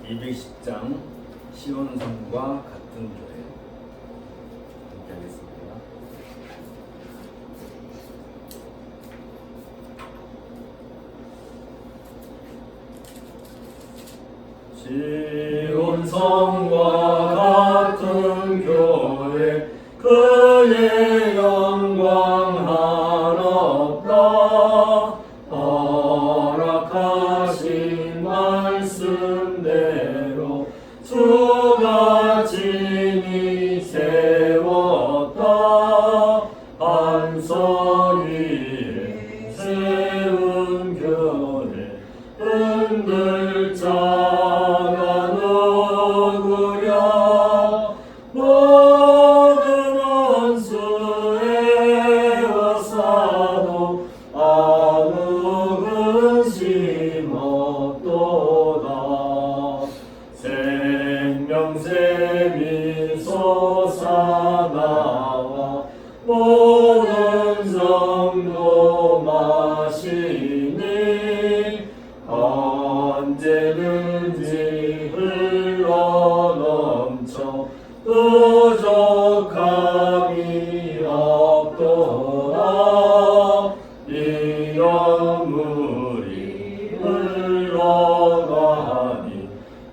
210장 시온성과 같은 교회 함께 하겠습니다. 시온성과 같은 교회 그의 영광 한없다. 허락하신 말씀대로 주가 진히 세웠다. 반석 위에 세운 교회 흔들자가 누구랴. 모든 원수 에워싸도 아무 근심 없도다. 생명샘이 솟아나와 모든 성도 마시니 언제든지 흘러넘쳐 부족함이 없도다. 이 영물이 흘러가니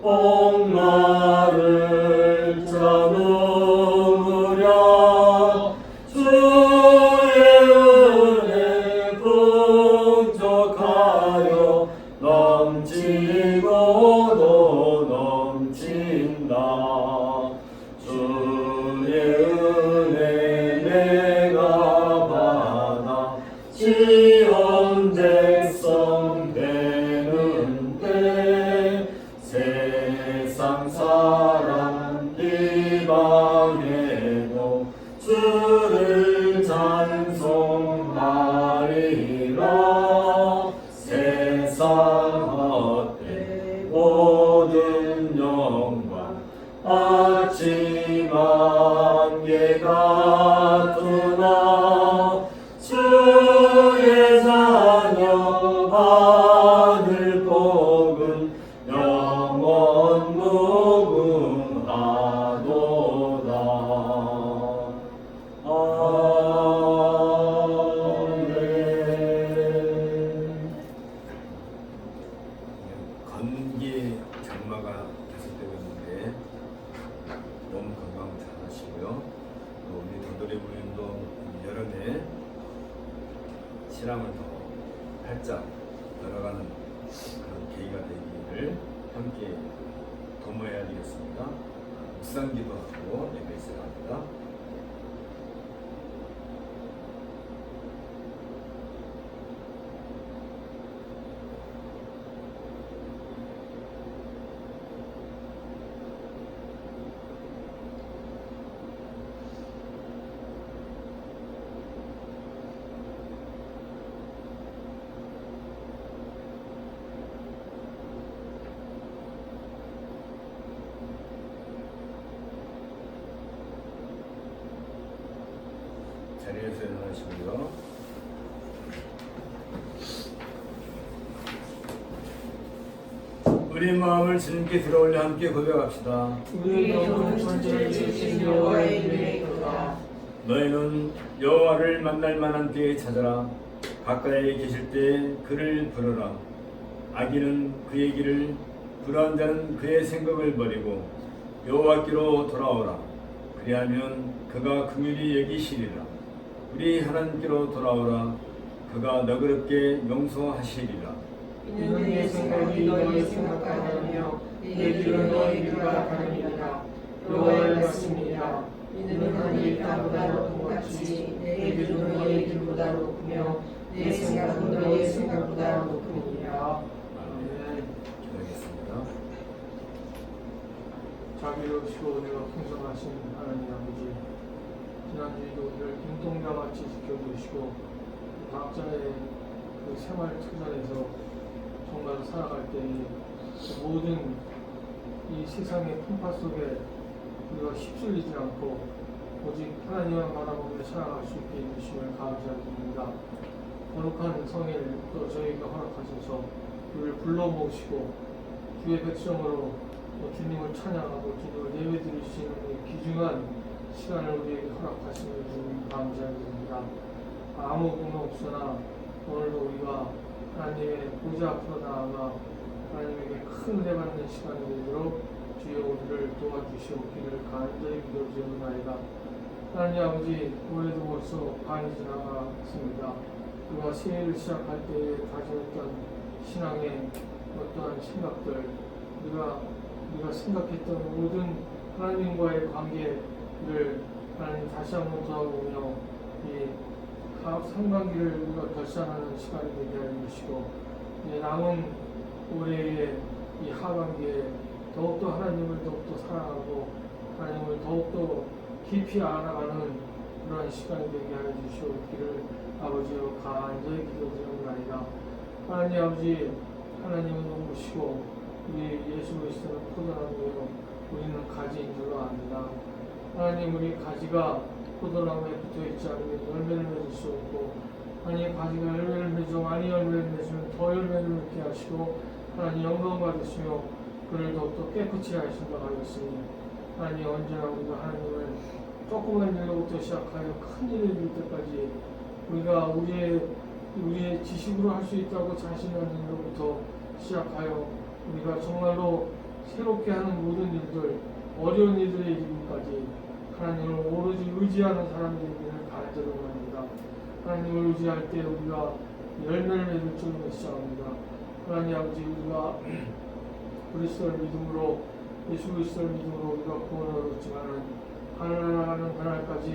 목마를 자 누구랴. 주의 은혜 풍족하여 넘치고도 넘친다. 주의 은혜 내가 받아 시온 백성 되는 때 세상 사람 이방에도 주를 찬송하리라. 세상 헛되이 모든 영광 아침 안개 같으나 주의 자녀 받을 복은 영원 무궁하도다. 아멘. 건기 장마가 계속되고 있는데 너무 건강 잘 하시고요. 또 우리 도돌이 부인도 여름에 신앙을 더 활짝 열어가는 그런 계기가 되기를 함께 도모해야 되겠습니다. 묵상기도하고 예배 시작합니다. 자리에서 일어나시고요. 우리 마음을 주님께 들어올려 함께 고백합시다. 우리 영혼 천지를 지으신 여호와의 이름이로다. 너희는 여호와를 만날 만한 때에 찾아라. 가까이 계실 때 그를 부르라. 악인은 그의 길을, 불의한 자는 그의 생각을 버리고 여호와께로 돌아오라. 그리하면 그가 긍휼히 여기시리라. 우리 하나님께로 돌아오라. 그가 너그럽게 용서하시리라. 이는 내 생각이 너희의 생각과 다르며 내 길은 너희 길과 다르니라. 여호와의 말씀이라. 이는 하늘이 땅보다 높은 같이 내 길은 너희 길보다 높으며 내 생각은 너희의 생각보다 높으니라. 아멘. 기도하겠습니다. 자비로우시고 은혜가 풍성하신 하나님 아버지, 지난주에도 우리를 눈동자같이 지켜주시고 각자의 그 생활 터전에서 정말 살아갈 때에 모든 이 세상의 풍파 속에 우리가 휩쓸리지 않고 오직 하나님만 바라보며 살아갈 수 있게 해주심을 감사드립니다. 거룩한 성일 또 저희가 허락하셔서 우리를 불러 모으시고 주의 백성으로 주님을 찬양하고 주님을 예배드릴 수 있는 이 귀중한 시간을 우리에게 허락하시는 주님 감사드립니다. 아무 공 없으나 오늘도 우리가 하나님의 보좌 앞으로 나아가 하나님에게 큰 은혜 받는 시간이 되도록 주여 우리를 도와주시옵기를 간절히 기도드리옵나이다. 하나님 아버지, 올해도 벌써 반이 지나갔습니다. 우리가 새해를 시작할 때에 가져왔던 신앙의 어떠한 생각들, 우리가 생각했던 모든 하나님과의 관계를 하나님 다시 한번 돌아보며 이 상반기를 우리가 결산하는 시간이 되게 하여 주시고, 이제 남은 올해의 이 하반기에 더욱더 하나님을 더욱더 사랑하고 하나님을 더욱더 깊이 알아가는 그러한 시간이 되게 하여 주시옵기를 아버지로 간절히 기도드립니다. 하나님 아버지, 하나님은 눈부시고 우리 예수 그리스도는 포도나무요 우리는 가지인 줄로 압니다. 하나님, 우리 가지가 포도나무에 붙어있지 않으면 열매를 맺을 수 없고, 하나님 가지가 열매를 맺어 많이 열매를 맺으면 더 열매를 맺게 하시고 하나님 영광 받으시며 그를 더욱더 깨끗이 하신다 하였으니, 하나님 언제나 우리가 하나님을 조그만 일로부터 시작하여 큰 일을 이룰 때까지 우리가 우리의 지식으로 할 수 있다고 자신하는 일로부터 시작하여 우리가 정말로 새롭게 하는 모든 일들, 어려운 일들에 이르기까지 하나님을 오로지 의지하는 사람들에게는 간절히 원합니다. 하나님을 의지할 때 우리가 열매를 맺을 줄 믿사옵니다. 하나님 아버지, 우리가 그리스도를 믿음으로, 예수 그리스도를 믿음으로 우리가 구원을 얻었지만은 하늘 나가는 그날까지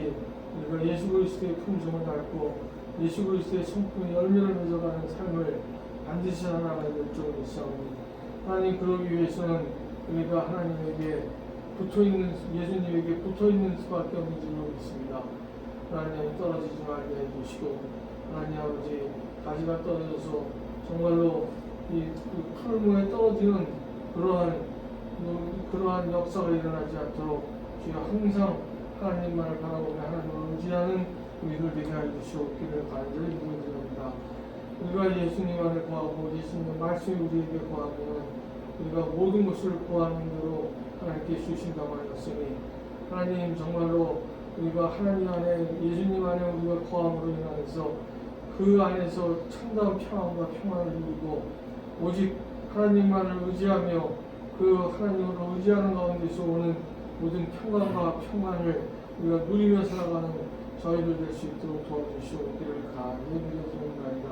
우리가 예수 그리스도의 품성을 닮고 예수 그리스도의 성품의 열매를 맺어가는 삶을 반드시 살아가야 될 줄 믿사옵니다. 하나님, 그러기 위해서는 우리가 하나님에게 붙어있는, 예수님에게 붙어있는 수밖에 없는 줄로 믿습니다. 하나님, 떨어지지 말게 해주시고, 하나님 아버지, 가지가 떨어져서 정말로 이 풀무에 떨어지는 그러한 역사가 일어나지 않도록 주여 항상 하나님만을 바라보며 하나님을 의지하는 우리를 되게 하여 주시옵기를 간절히 기도드립니다. 우리가 예수님 안을 구하고 예수님의 말씀이 우리에게 구하면 우리가 모든 것을 구하는 대로 하나님께 주신다고 하였으니, 하나님 정말로 우리가 하나님 안에, 예수님 안에 우리가 구함으로 인하여서 그 안에서 참다운 평안과 평안을 누리고 오직 하나님만을 의지하며 그 하나님으로 의지하는 가운데서 오는 모든 평안과 평안을 우리가 누리며 살아가는 저희들 될 수 있도록 도와주시옵기를 간절히 기도드립니다.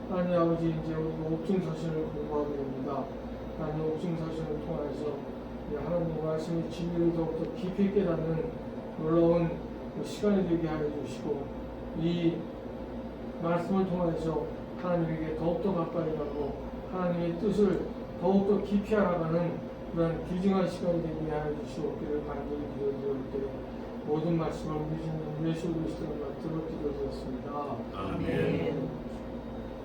하나님 아버지, 이제 우리가 옥중서신을 공부하게 됩니다. 하나님, 옥중서신을 통해서 하나님 말씀의 진리를 더욱더 깊이 깨닫는 놀라운 시간이 되게 하여 주시고, 이 말씀을 통해서 하나님에게 더욱더 가까이 가고 하나님의 뜻을 더욱더 깊이 알아가는 그런 귀중한 시간이 되게 하여 주시옵기를 간절히 기도드릴 때 모든 말씀을 우리 주님 예수 그리스도를 받들어 기도드렸습니다. 아멘.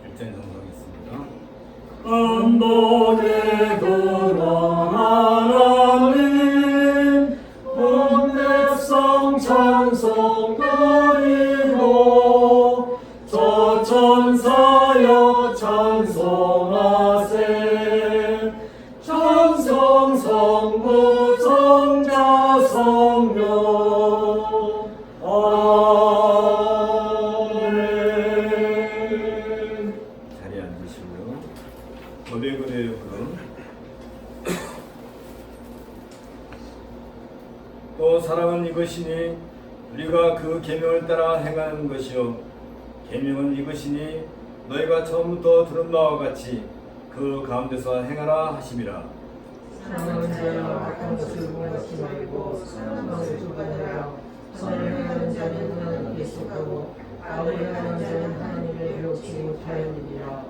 1장 성경했습니다. 감독의 그런 하나님 온 백성 찬송 드리고 저 천사여 찬송하세 찬송 성부 성자 성령 아멘. 자리에 앉으시고요. 고백의 부름. 또 사랑은 이것이니 우리가 그 계명을 따라 행하는 것이요 계명은 이것이니 너희가 처음부터 들은 바와 같이 그 가운데서 행하라 하심이라. 사랑하는 자여 악한 것을 공하지 말고 선한 것을 주관하라. 선을 행하는 자는 하나님께 속하고 악을 행하는 자는 하나님을 배우지 못하였느니라.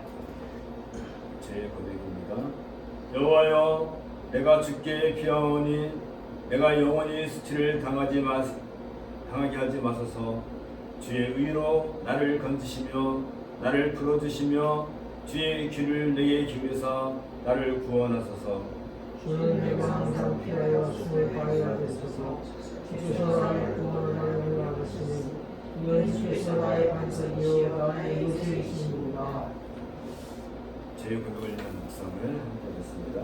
제 고백입니다. 여호와여, 내가 주께 피하오니 내가 영원히 수치를 당하게 하지 마소서. 주의 의로 나를 건지시며 나를 풀어주시며 주의 귀를 내게 기울여서 나를 구원하소서. 주는 내가 항상 피하여 숨을 바위가 되소서. 주께서 나를 구원하려 하시니 이는 주께서 나의 반석이요 나의 요새이시니라. 제 고백을 위한 묵상을 함께 하겠습니다.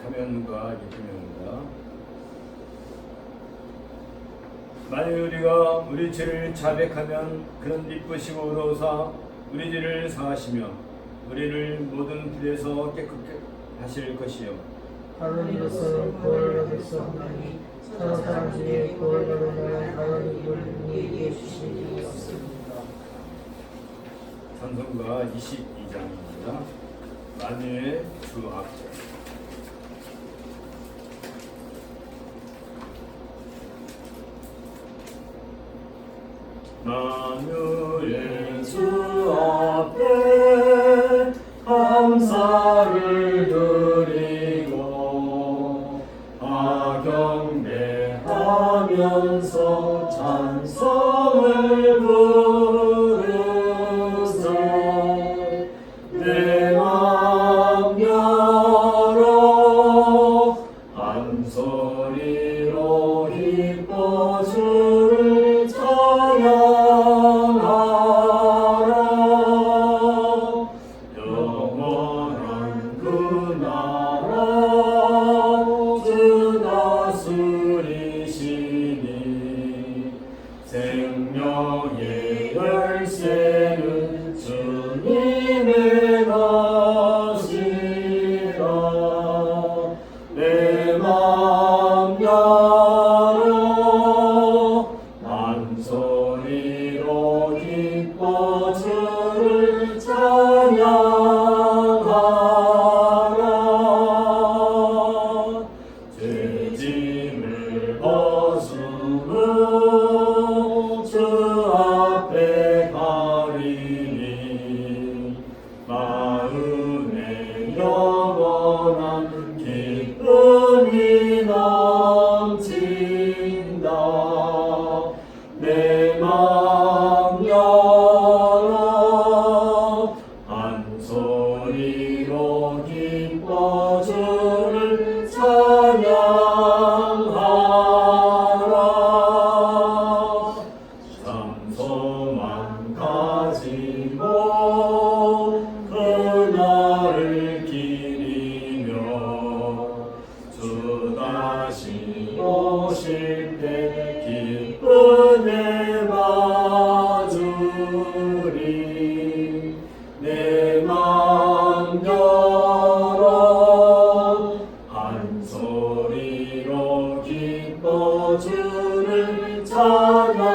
자백하면과 이렇게입니다. 만일 우리가 우리 죄를 자백하면 그는 기쁘시고 의로우사 우리 죄를 사하시며 우리를 모든 불에서 깨끗게 하실 것이요 하나님으로서 구원을 얻었사오나니 서로 사람 중에 구원을 얻으면 하나님을 우리에게 주신 일이 없습니다. 찬송가 22장입니다. 만유의 주 앞에 만유의 주 앞에 감사를 드리고 아경배하면서 찬송을 부르세 내 맘 열어 한 소리로 기뻐 주를 찬양하라 영원한 그 나라 주 다스리시니 생명의 열쇠는 주님의 것이라 내 맘 열어 한 소리로 기뻐 주를 찬양하라 죄짐을 벗으므 주 앞에 가리니 마음에 영원한 기쁨이 넘친다 내 맘 열어 한 소리로 기뻐 주를 찬양하라 참소만 가지고 그날을 기리며 주 다시 오실 때 기쁨에 맞으리 내 맘 열어 한 소리로 기뻐 주를 찬양하라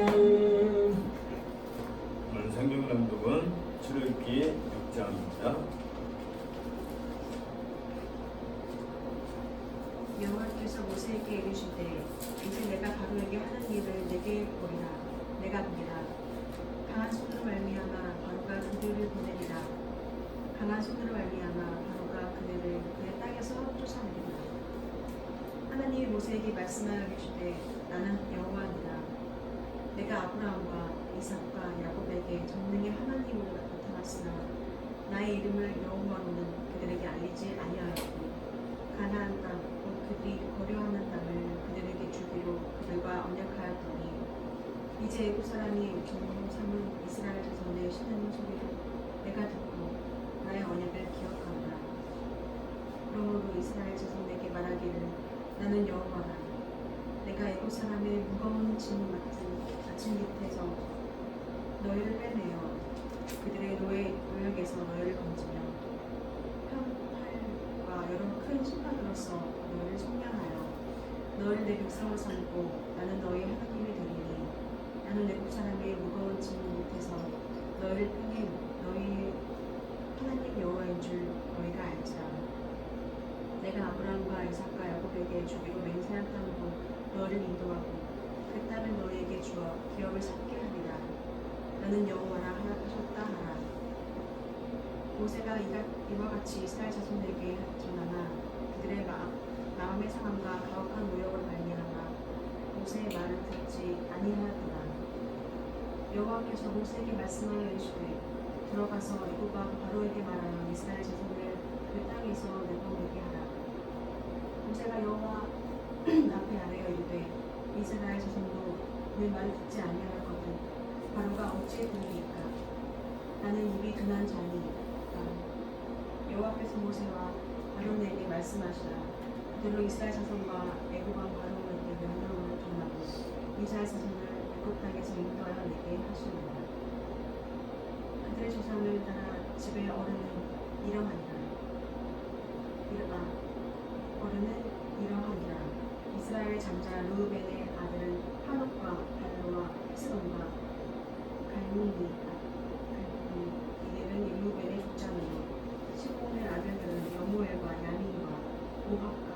아멘. 오늘 성경 낭독은 출애굽기 6장입니다. 여호와께서 모세에게 이르시되 이제 내가 바로에게 하는 일을 내게 보리라. 내가 보리라. 강한 손으로 말미암아 바로가 그들을 보내리라. 강한 손으로 말미암아 바로가 그들을 그의 땅에서 쫓아내리라. 하나님이 모세에게 말씀하여 계시되 나는 여호와니라. 내가 아브라함과 이삭과 야곱에게 전능의 하나님으로 나타났으나 나의 이름을 여호와로는 그들에게 알리지 아니하였고 가나안 땅 곧 그들이 거류하는 땅을 그들에게 주기로 그들과 언약하였더니 이제 애굽 사람이 종으로 삼은 이스라엘 자손의 신음 소리를 내가 듣고 나의 언약을 기억하노라. 그러므로 이스라엘 자손에게 말하기를 나는 여호와라. 내가 애굽 사람의 무거운 짐 같은 아침 밑에서 너희를 빼내어 그들의 노역에서 너희를 건지며 편팔과 여러 큰 심판으로서 너희를 속량하여 너희를 내 백성으로 삼고 나는 너희 하나님이 되리니 나는 애굽 사람의 무거운 짐 밑에서 너희를 빼내 너희 하나님 여호와인 줄 너희가 알지라. 내가 아브라함과 이삭과 야곱에게 주기로 맹세한 땅으로 너희를 인도하고 그 땅을 너희에게 주어 기업을 삼게 하리라. 나는 여호와라 하셨다 하라. 모세가 이와 같이 이스라엘 자손에게 전하나 그들의 마음의 상함과 가혹한 노역으로 말미암아 모세의 말을 듣지 아니하였더라. 여호와께서 모세에게 말씀하여 이르시되 들어가서 애굽과 바로에게 말하여 이스라엘 자손을 그 땅에서 내보내게 하라. 모세가 여호와 앞에 아뢰어 이르되 이스라엘 자손도 내 말을 듣지 아니하였거든 바로가 어찌 부르리까? 나는 입이 둔한 자니. 여호와께서 모세와 아론에게 말씀하시라. 그들로 이스라엘 자손과 애굽 왕 바로에게 명령을 전하고 이스라엘 자손을 애굽 땅에서 인도하여 내게 하시니라. 그들의 조상을 따라 집의 어른은 이러하니라. 이스라엘 장자 르우벤의 아들은 하녹과 발로와 스론과 갈무니이다. 이들은 르우벤의 족장이요. 시므온의 아들들은 여무엘과 야민과 오합과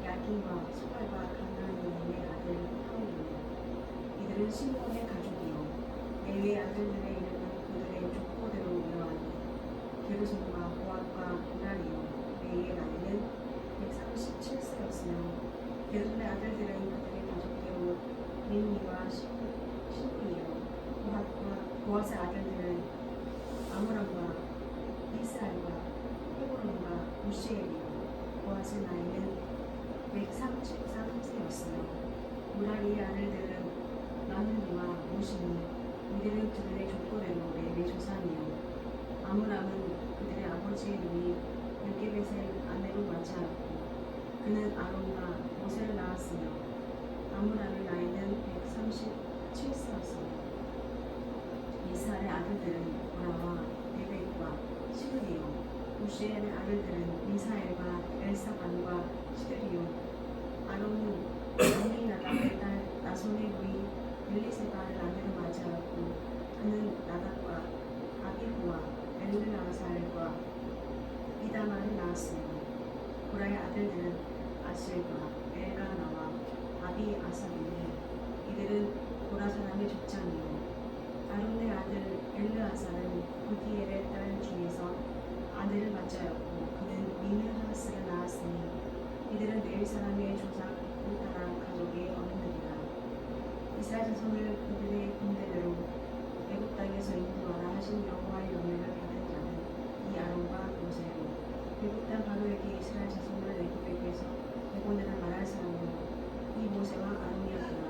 야긴과 소갈과 가나안의 아들 하울이요. 이들은 시므온의 가족이요. 레위의 아들들의 이름은 그들의 족보대로 이러하니 게르손과 오합과 무라리요. 레위의 나이는 137세였으며 게르손의 아들들은 그들의 가족대로 민니와 시므이요. 보앗의 아들들은 아므람과 이스라엘과 헤브론과 우시엘이요. 보앗의 나이는 133세였으며 무라리의 아들들은 마누니와 무시니 이들은 그들의 족보대로 레위 조상이요. 아므람은 그들의 아버지의 누이 요게벳의 아내로 맞이하였고 그는 아론과 모세를 낳았으며 아므람의 나이는 137세였으며 이스라엘의 아들들은 보라와 데벳과 시드리요. 우시엘의 아들들은 미사엘과 엘사반과 시드리요. 아론은 아미나답의 딸 나손의 누이 엘리세바를 아내로 맞이하였고 그는 나답과 아비후와 엘르아살과 이다말을 낳았으며 보라의 아들들은 아실과 엘가나와 아비아사리니 이들은 보라 사람의 족장이요. 아론의 아들 엘르아살은 부디엘의 딸 중에서 아내를 맞이하였고 그는 미느하스를 낳았으니 이들은 레위 사람의 조상을 따라 가족의 어른들이라. 이스라엘 자손을 그들의 군대대로 애굽 땅에서 인도하라 하신 여호와의 명령을 받은 자는 이 아론과 모세로 애굽 땅 바로에게 이스라엘 자손을 애굽에게서 내보내라 말할 사람은 이 모세와 아론이었더라.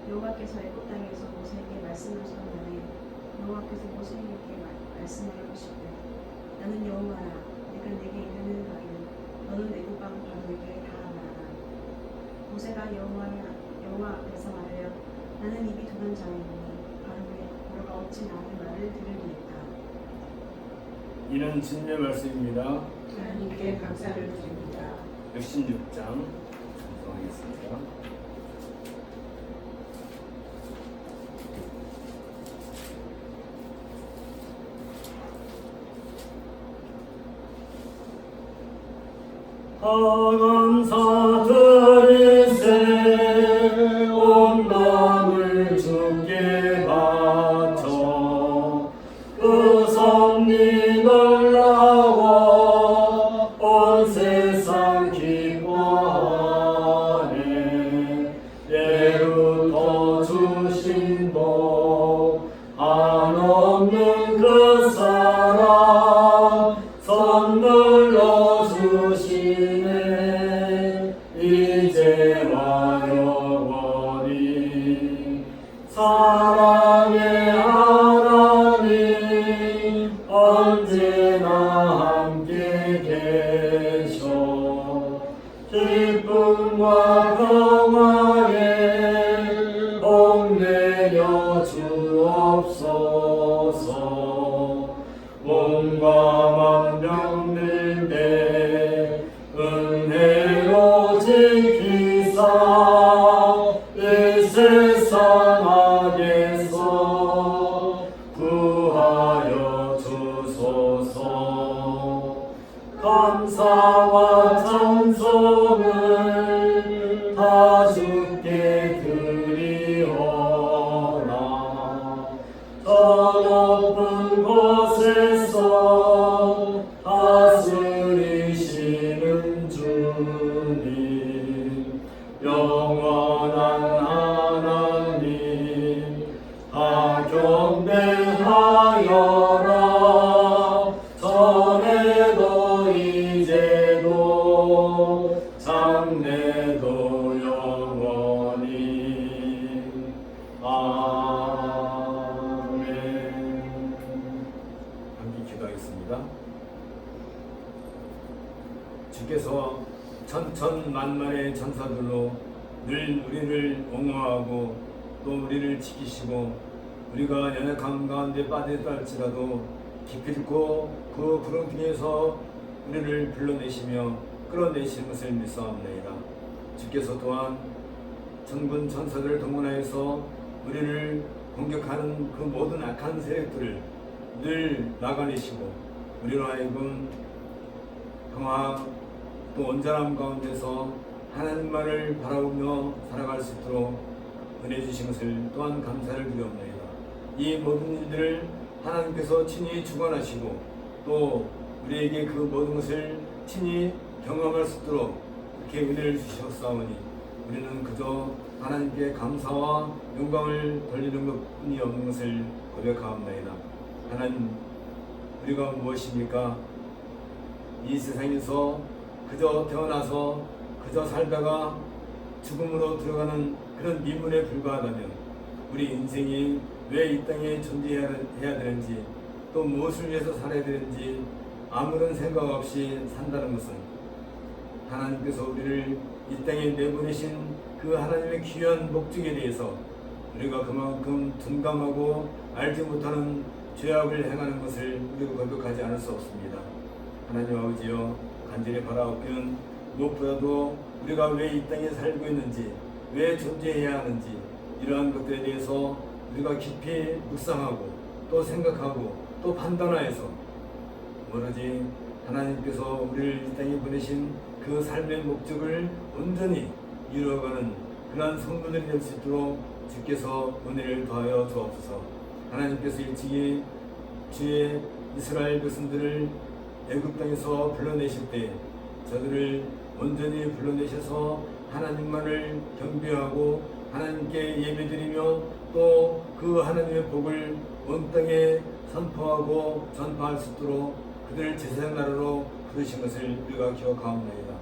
여호와께서 애굽 땅에서 모세에게 말씀하시던 날에 여호와께서 모세에게 말씀하여 이르시되 나는 여호와라. 내가 내게 이르는 바를 너는 애굽 왕 바로에게 다 말하라. 모세가 여호와 앞에서 말하여 나는 입이 둔한 자이니 바로가 어찌 나의 말을 들으리이까. 이는 진리의 말씀입니다. 하나님께 감사를 드립니다. 66장 작성하겠습니다. 감사 드리세 온 마음을 주께 바쳐 그 섭리 놀라워 온 세상 기뻐하네. 예루터 주신 복 한없는 그 사랑 선물로 주시네. 이제와 영원히 사랑의 하나님 언제나 함께 계셔. 기쁨과 평화에 복내려 주옵소서. 몸과 맘 병들게 은혜로 지키사 이 세상 악에서 구하여 주소서. 감사와 찬송을 다 주께 드리오라. 저 높은 곳에서 다스리시는 주님, 영원한 하나님 다 경배하여라. 전에도 이제도 장래도 영원히 아멘. 만만의 전사들로 늘 우리를 옹호하고 또 우리를 지키시고 우리가 연약함 가운데 빠졌다 할지라도 기필코 그 구름 등에서 우리를 불러내시며 끌어내시는 것을 믿사옵나이다. 주께서 또한 천군 천사들을 동원하여서 우리를 공격하는 그 모든 악한 세력들을 늘 막아내시고 우리로 하여금 평화 또 온전함 가운데서 하나님만을 바라보며 살아갈 수 있도록 은혜 주신 것을 또한 감사를 드리옵나이다. 이 모든 일들을 하나님께서 친히 주관하시고 또 우리에게 그 모든 것을 친히 경험할 수 있도록 그렇게 은혜를 주셨사오니 우리는 그저 하나님께 감사와 영광을 돌리는 것뿐이 없는 것을 고백하옵나이다. 하나님, 우리가 무엇입니까? 이 세상에서 그저 태어나서 그저 살다가 죽음으로 들어가는 그런 미문에 불과하다면 우리 인생이 왜 이 땅에 존재해야 되는지 또 무엇을 위해서 살아야 되는지 아무런 생각 없이 산다는 것은 하나님께서 우리를 이 땅에 내보내신 그 하나님의 귀한 목적에 대해서 우리가 그만큼 둔감하고 알지 못하는 죄악을 행하는 것을 우리가 고백하지 않을 수 없습니다. 하나님 아버지여, 간절히 바라옵기는 무엇보다도 우리가 왜 이 땅에 살고 있는지, 왜 존재해야 하는지 이러한 것들에 대해서 우리가 깊이 묵상하고 또 생각하고 또 판단하여서 오로지 하나님께서 우리를 이 땅에 보내신 그 삶의 목적을 온전히 이루어가는 그러한 성도들이 될 수 있도록 주께서 은혜를 더하여 주옵소서. 하나님께서 일찍이 주의 이스라엘 백성들을 애굽 땅에서 불러내실 때 저들을 온전히 불러내셔서 하나님만을 경배하고 하나님께 예배드리며 또 그 하나님의 복을 온 땅에 선포하고 전파할 수 있도록 그들을 제사장 나라로 부르신 것을 우리가 기억하옵나이다.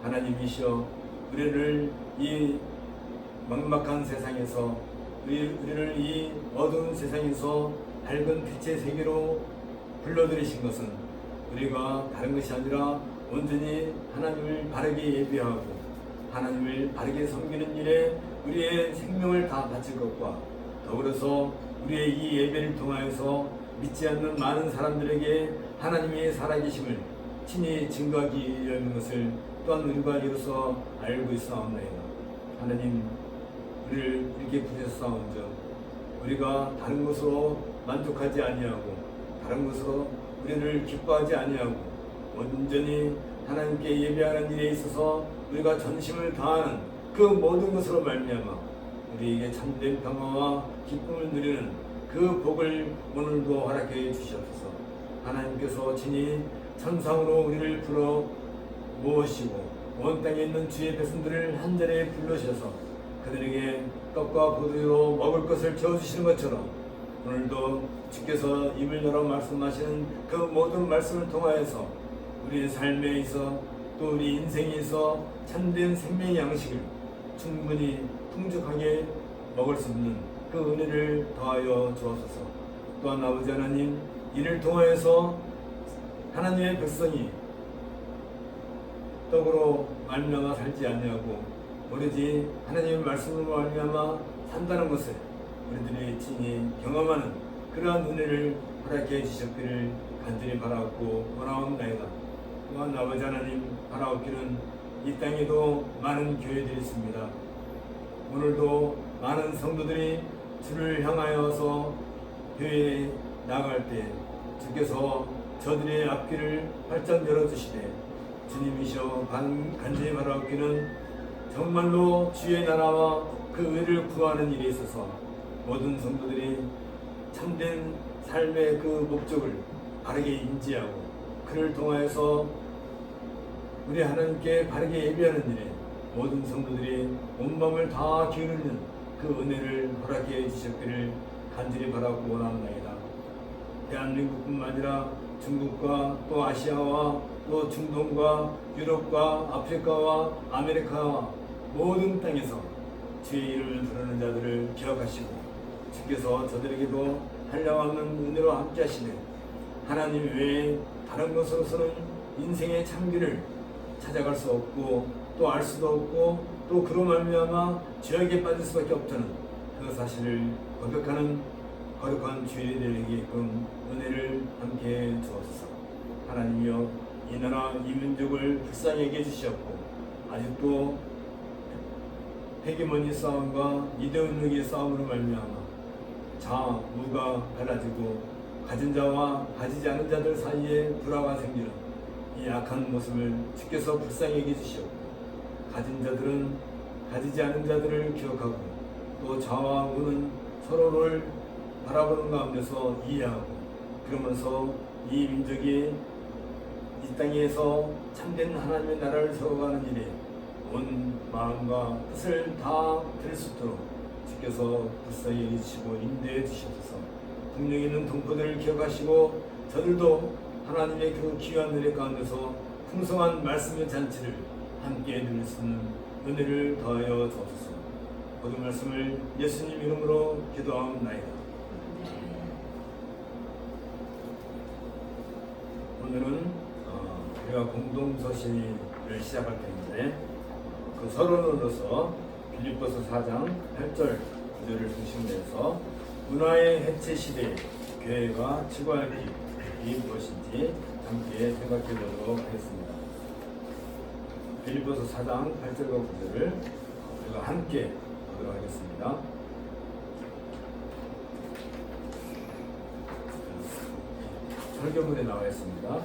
하나님이시여, 우리를 이 막막한 세상에서 우리를 이 어두운 세상에서 밝은 빛의 세계로 불러들이신 것은 우리가 다른 것이 아니라 온전히 하나님을 바르게 예배하고 하나님을 바르게 섬기는 일에 우리의 생명을 다 바칠 것과 더불어서 우리의 이 예배를 통하여서 믿지 않는 많은 사람들에게 하나님의 살아계심을 친히 증거하기 위한 것을 또한 우리가 이로써 알고 있사옵나이다. 하나님, 우리를 이렇게 부르셨사온즉 우리가 다른 것으로 만족하지 아니하고 다른 것으로 우리를 기뻐하지 아니하고 온전히 하나님께 예배하는 일에 있어서 우리가 전심을 다하는 그 모든 것으로 말미암아 우리에게 참된 평화와 기쁨을 누리는 그 복을 오늘도 허락해 주시옵소서. 하나님께서 친히 천상으로 우리를 불러 모으시고 온 땅에 있는 주의 백성들을 한 자리에 불러셔서 그들에게 떡과 포도주로 먹을 것을 채워주시는 것처럼 오늘도 주께서 입을 열어 말씀하시는 그 모든 말씀을 통하여서 우리의 삶에 있어 또 우리 인생에 있어 참된 생명의 양식을 충분히 풍족하게 먹을 수 있는 그 은혜를 더하여 주옵소서. 또한 아버지 하나님, 이를 통하여서 하나님의 백성이 떡으로 말미암아 살지 아니하고 오로지 하나님의 말씀으로 말미암아 산다는 것을 우리들이 친히 경험하는 그러한 은혜를 허락해 주셨기를 간절히 바라옵고 원하옵나이다. 또한 아버지 하나님, 바라옵기는 이 땅에도 많은 교회들이 있습니다. 오늘도 많은 성도들이 주를 향하여서 교회에 나갈 때 주께서 저들의 앞길을 활짝 열어주시되 주님이시여 간절히 바라옵기는 정말로 주의 나라와 그 의를 구하는 일에 있어서 모든 성도들이 참된 삶의 그 목적을 바르게 인지하고 그를 통하여서 우리 하나님께 바르게 예배하는 일에 모든 성도들이 온 마음을 다 기울이는 그 은혜를 허락해 주셨기를 간절히 바라고 원합니다. 대한민국뿐만 아니라 중국과 또 아시아와 또 중동과 유럽과 아프리카와 아메리카와 모든 땅에서 주의 이름을 부르는 자들을 기억하시고 주께서 저들에게도 한량없는 은혜로 함께 하시네 하나님 외에 다른 것으로서는 인생의 참기를 찾아갈 수 없고 또 알 수도 없고 또 그로 말미암아 죄악에 빠질 수밖에 없다는 그 사실을 고백하는 거룩한 주일이 되게끔 은혜를 함께 주옵소서. 하나님이여, 이 나라 이 민족을 불쌍히 여겨 주시옵고 아직도 헤게모니 싸움과 이데올로기 싸움으로 말미암아 자무가 갈라지고 가진 자와 가지지 않은 자들 사이에 불화가 생기는 이 악한 모습을 주께서 불쌍히 여겨 주시옵고 가진 자들은 가지지 않은 자들을 기억하고 또 자와 우는 서로를 바라보는 가운데서 이해하고 그러면서 이 민족이 이 땅에서 참된 하나님의 나라를 세워가는 일에 온 마음과 뜻을 다 드릴 수 있도록 주께서 불쌍히 여기시고 인도해 주시옵소서. 국령에 있는 동포들을 기억하시고 저들도 하나님의 그 귀한 은혜 가운데서 풍성한 말씀의 잔치를 함께 누릴 수 있는 은혜를 더하여 주옵소서. 모든 말씀을 예수님 이름으로 기도하옵나이다. 오늘은 우리가 공동서신을 시작할 텐데 그 서론으로서 빌립보서 4장 8절 9절을 중심으로 해서 문화의 해체 시대에 교회가 추구할 길이 무엇인지 함께 생각해 보도록 하겠습니다. 빌립보서 4장 8절과 9절을 우리가 함께 보도록 하겠습니다. 설교문에 나와 있습니다.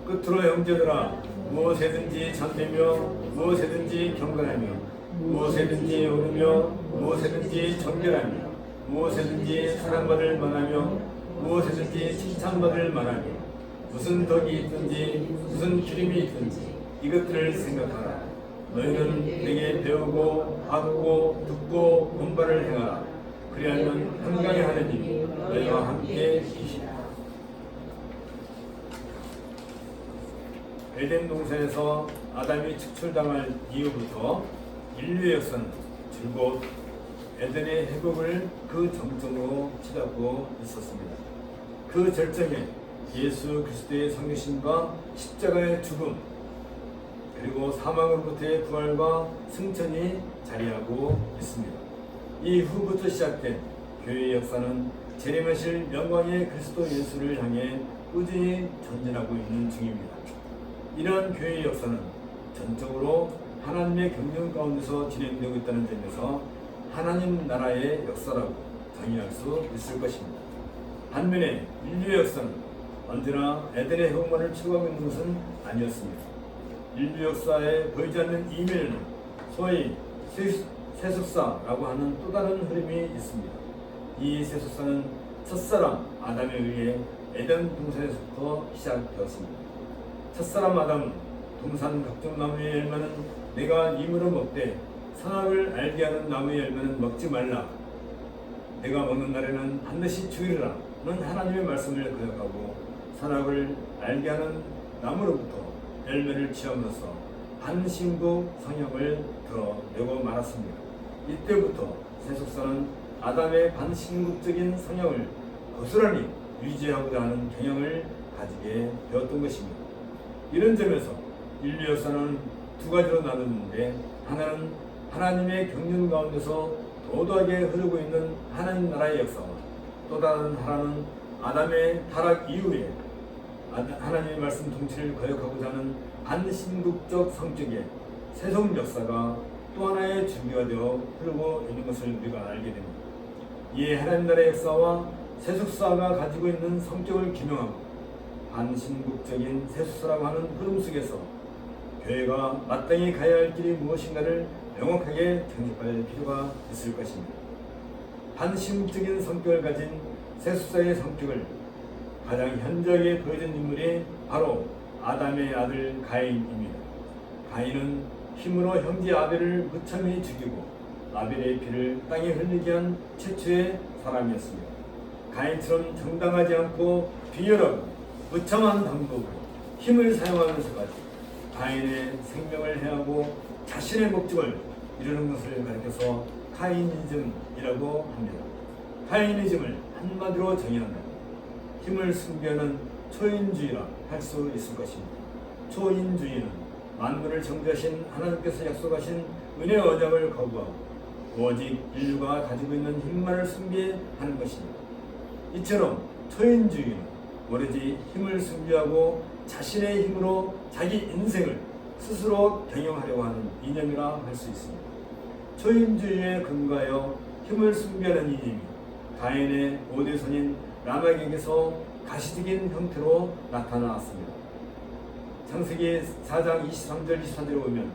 끝으로 형제들아, 무엇에든지 잠되며 무엇에든지 경건하며 무엇에든지 오르며 무엇에든지 정결하며 무엇에든지 사랑받을 만하며 무엇에든지 칭찬받을 만하며 무슨 덕이 있든지 무슨 기림이 있든지 이것들을 생각하라. 너희는 내게 배우고 받고 듣고 본바를 행하라. 그리하면 평강의 하나님이 너희와 함께 계시리라. 에덴 동산에서 아담이 축출당할 이후부터 인류의 역사는 줄곧 에덴의 회복을 그 정점으로 치닫고 있었습니다. 그 절정에 예수 그리스도의 성육신과 십자가의 죽음 그리고 사망으로부터의 부활과 승천이 자리하고 있습니다. 이후부터 시작된 교회의 역사는 재림하실 영광의 그리스도 예수를 향해 꾸준히 전진하고 있는 중입니다. 이러한 교회의 역사는 전적으로 하나님의 경륜 가운데서 진행되고 있다는 점에서 하나님 나라의 역사라고 정의할 수 있을 것입니다. 반면에 인류의 역사는 언제나 에덴의 회복만을 추구하고 있는 것은 아니었습니다. 인류 역사에 보이지 않는 이면에는 소위 세속사라고 하는 또 다른 흐름이 있습니다. 이 세속사는 첫사람 아담에 의해 에덴 동산에서부터 시작되었습니다. 첫사람 아담은 동산 각종 나무의 열매는 내가 임으로 먹되 선악을 알게 하는 나무의 열매는 먹지 말라. 내가 먹는 날에는 반드시 죽이리라 는 하나님의 말씀을 거역하고 선악을 알게 하는 나무로부터 열매를 취함으로써 반신국 성향을 드러내고 말았습니다. 이때부터 세속사는 아담의 반신국적인 성향을 고스란히 유지하고자 하는 경향을 가지게 되었던 것입니다. 이런 점에서 인류 역사는 두 가지로 나누는데 하나는 하나님의 경륜 가운데서 도도하게 흐르고 있는 하나님 나라의 역사와 또 다른 하나는 아담의 타락 이후에 하나님의 말씀 통치를 거역하고자 하는 반신국적 성격의 세속 역사가 또 하나의 준비가 되어 흐르고 있는 것을 우리가 알게 됩니다. 이에 하나님 나라의 역사와 세속사가 가지고 있는 성격을 규명하고 반신국적인 세속사라고 하는 흐름 속에서 교회가 마땅히 가야 할 길이 무엇인가를 명확하게 정립할 필요가 있을 것입니다. 반신국적인 성격을 가진 세속사의 성격을 가장 현저하게 보여준 인물이 바로 아담의 아들 가인입니다. 가인은 힘으로 형제 아벨을 무참히 죽이고 아벨의 피를 땅에 흘리게 한 최초의 사람이었습니다. 가인처럼 정당하지 않고 비열하고 무참한 방법으로 힘을 사용하면서까지 가인의 생명을 해하고 자신의 목적을 이루는 것을 가리켜서 카이니즘이라고 합니다. 카이니즘을 한마디로 정의한다면 힘을 숭배하는 초인주의라 할 수 있을 것입니다. 초인주의는 만물을 창조하신 하나님께서 약속하신 은혜의 언약을 거부하고 오직 인류가 가지고 있는 힘만을 숭배하는 것입니다. 이처럼 초인주의는 오로지 힘을 숭배하고 자신의 힘으로 자기 인생을 스스로 경영하려고 하는 이념이라 할 수 있습니다. 초인주의에 근거하여 힘을 숭배하는 이념이 가인의 5대 손인 라멕에게서 가시적인 형태로 나타났습니다. 창세기 4장 23절 24절에 보면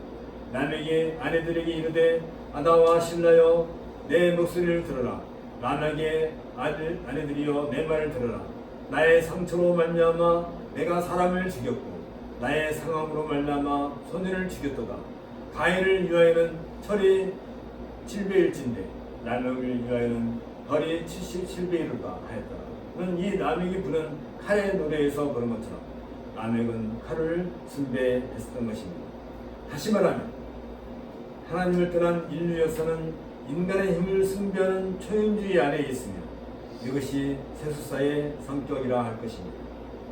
라멕의 아내들에게 이르되 아다와 실라여 내 목소리를 들어라. 라멕의 아내들이여 내 말을 들어라. 나의 상처로 말미암아 내가 사람을 죽였고 나의 상함으로 말미암아 소년을 죽였도다. 가인을 위하여는 철이 7배일진데 라멕을 위하여는 벌이 77배이로다 하였더라. 이 라멕이 부른 칼의 노래에서 그런 것처럼 라멕은 칼을 숭배했었던 것입니다. 다시 말하면 하나님을 떠난 인류 역사는 인간의 힘을 숭배하는 초인주의 아래에 있으며 이것이 세숫사의 성격이라 할 것입니다.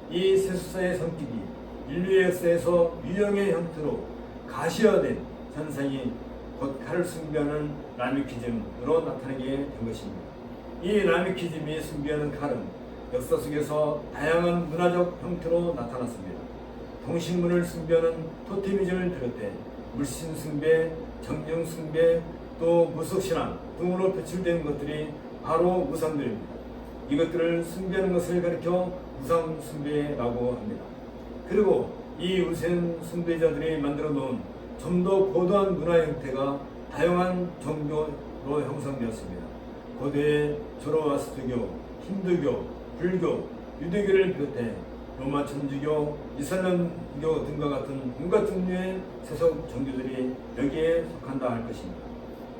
이 세숫사의 성격이 인류의 역사에서 유형의 형태로 가시화된 현상이 곧 칼을 숭배하는 라미키즘으로 나타나게 된 것입니다. 이 라미키즘이 숭배하는 칼은 역사 속에서 다양한 문화적 형태로 나타났습니다. 동식물을 숭배하는 토테미즘을 비롯해 물신 숭배, 정령 숭배, 또 무속신앙 등으로 표출된 것들이 바로 우상들입니다. 이것들을 숭배하는 것을 가리켜 우상 숭배라고 합니다. 그리고 이 우상 숭배자들이 만들어 놓은 좀 더 고도한 문화 형태가 다양한 종교로 형성되었습니다. 고대의 조로아스트교, 힌두교, 불교, 유대교를 비롯해 로마 천주교, 이슬람교 등과 같은 온갖 종류의 세속 종교들이 여기에 속한다 할 것입니다.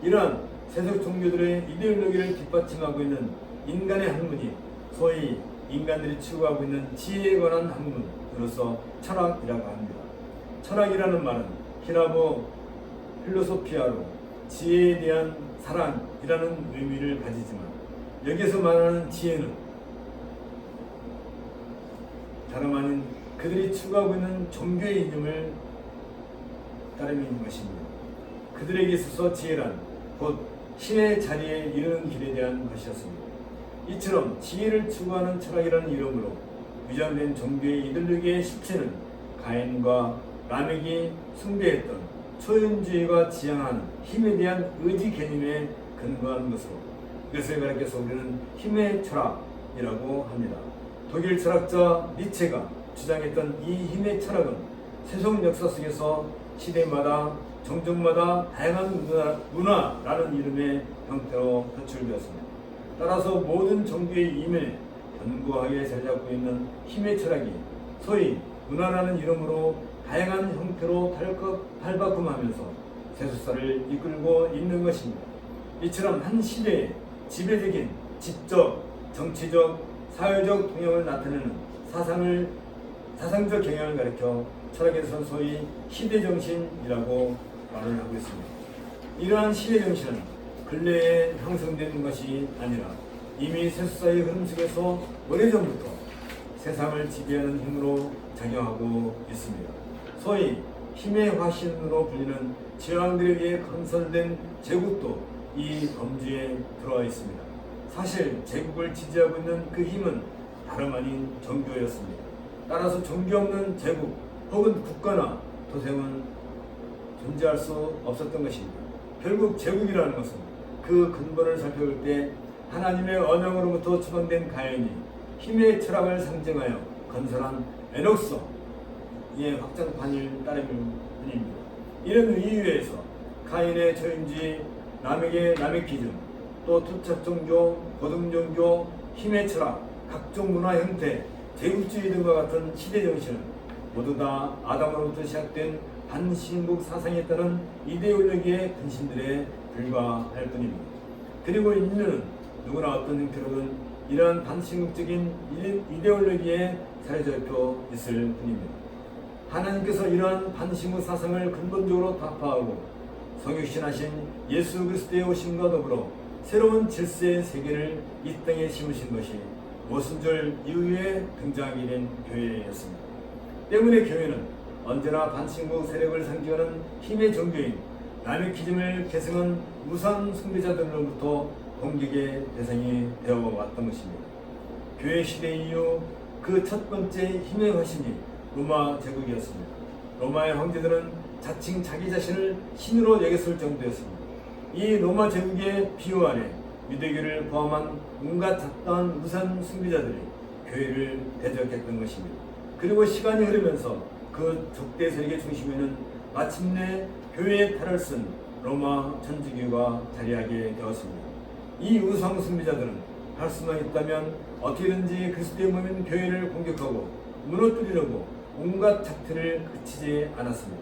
이러한 세속 종교들의 이데올로기를 뒷받침하고 있는 인간의 학문이 소위 인간들이 추구하고 있는 지혜에 관한 학문으로서 철학이라고 합니다. 철학이라는 말은 히라보 필로소피아로 지혜에 대한 사랑이라는 의미를 가지지만 여기서 말하는 지혜는 다름 아닌 그들이 추구하고 있는 종교의 이념을 따르는 것입니다. 그들에게 있어서 지혜란 곧 신의 자리에 이르는 길에 대한 것이었습니다. 이처럼 지혜를 추구하는 철학이라는 이름으로 위장된 종교의 이데올로기의 실체는 가인과 라멕이 숭배했던 초인주의가 지향하는 힘에 대한 의지 개념에 근거한 것으로 이것을 가리켜서 우리는 힘의 철학이라고 합니다. 독일 철학자 니체가 주장했던 이 힘의 철학은 세속 역사 속에서 시대마다 종족마다 다양한 문화라는 이름의 형태로 표출되었습니다. 따라서 모든 종교의 임에 견고하게 자리 잡고 있는 힘의 철학이 소위 문화라는 이름으로 다양한 형태로 탈바꿈하면서 세속사를 이끌고 있는 것입니다. 이처럼 한 시대의 지배적인 지적, 정치적, 사회적 동향을 나타내는 사상적 경향을 가리켜 철학에서는 소위 시대정신이라고 말을 하고 있습니다. 이러한 시대정신은 근래에 형성된 것이 아니라 이미 세속사의 흐름 속에서 오래전부터 세상을 지배하는 힘으로 작용하고 있습니다. 소위 힘의 화신으로 불리는 제왕들에 의해 건설된 제국도 이 범주에 들어와 있습니다. 사실 제국을 지지하고 있는 그 힘은 다름 아닌 종교였습니다. 따라서 종교 없는 제국 혹은 국가나 도생은 존재할 수 없었던 것입니다. 결국 제국이라는 것은 그 근본을 살펴볼 때 하나님의 언약으로부터 추방된 가인이 힘의 철학을 상징하여 건설한 에녹서의 확장판일 따름일 뿐입니다. 이런 이유에서 가인의 초인주의, 라멕의 라메키즘, 또 토착종교, 고등종교, 힘의 철학, 각종 문화 형태, 제국주의 등과 같은 시대정신은 모두 다 아담으로부터 시작된 반신국 사상에 따른 이데올로기의 근신들에 불과할 뿐입니다. 그리고 인류는 누구나 어떤 형태로든 이러한 반신국적인 이데올로기에 사로잡혀 있을 뿐입니다. 하나님께서 이러한 반신국 사상을 근본적으로 타파하고 성육신하신 예수 그리스도의 오심과 더불어 새로운 질서의 세계를 이 땅에 심으신 것이 오순절 이후에 등장하게 된 교회였습니다. 때문에 교회는 언제나 반신국 세력을 상징하는 힘의 종교인 라메키즘을 계승한 우상 숭배자들로부터 공격의 대상이 되어 왔던 것입니다. 교회 시대 이후 그 첫 번째 힘의 화신이 로마 제국이었습니다. 로마의 황제들은 자칭 자기 자신을 신으로 여겼을 정도였습니다. 이 로마 제국의 비호 아래 유대교를 포함한 온갖 잡다한 우상 숭배자들이 교회를 대적했던 것입니다. 그리고 시간이 흐르면서 그 적대 세력의 중심에는 마침내 교회의 탈을 쓴 로마 천주교가 자리하게 되었습니다. 이 우상 숭배자들은 할 수만 있다면 어떻게든지 그리스도의 몸인 교회를 공격하고 무너뜨리려고 온갖 작태를 그치지 않았습니다.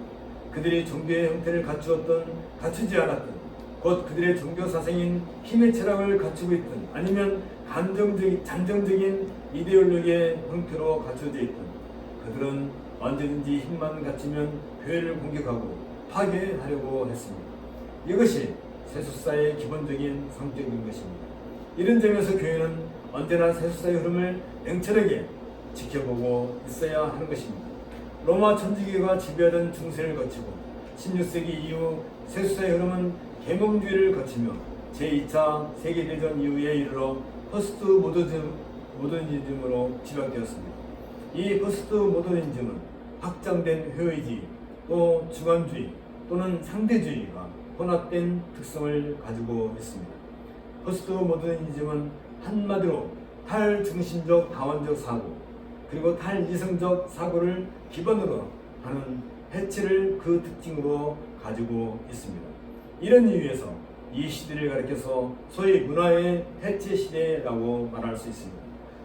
그들이 종교의 형태를 갖추지 않았든 곧 그들의 종교 사상인 힘의 철학을 갖추고 있든 아니면 잠정적인 이데올로기의 형태로 갖춰져 있든 그들은 언제든지 힘만 갖추면 교회를 공격하고 파괴하려고 했습니다. 이것이 세속사의 기본적인 성격인 것입니다. 이런 점에서 교회는 언제나 세속사의 흐름을 냉철하게 지켜보고 있어야 하는 것입니다. 로마 천주교가 지배하던 중세를 거치고 16세기 이후 세속사의 흐름은 계몽주의를 거치며 제2차 세계대전 이후에 이르러 포스트 모더니즘으로 지락되었습니다. 이 포스트 모더니즘은 확장된 회의주의, 또 주관주의 또는 상대주의가 혼합된 특성을 가지고 있습니다. 포스트 모더니즘은 한마디로 탈중심적 다원적 사고 그리고 탈이성적 사고를 기본으로 하는 해체를 그 특징으로 가지고 있습니다. 이런 이유에서 이 시대를 가리켜서 소위 문화의 해체 시대라고 말할 수 있습니다.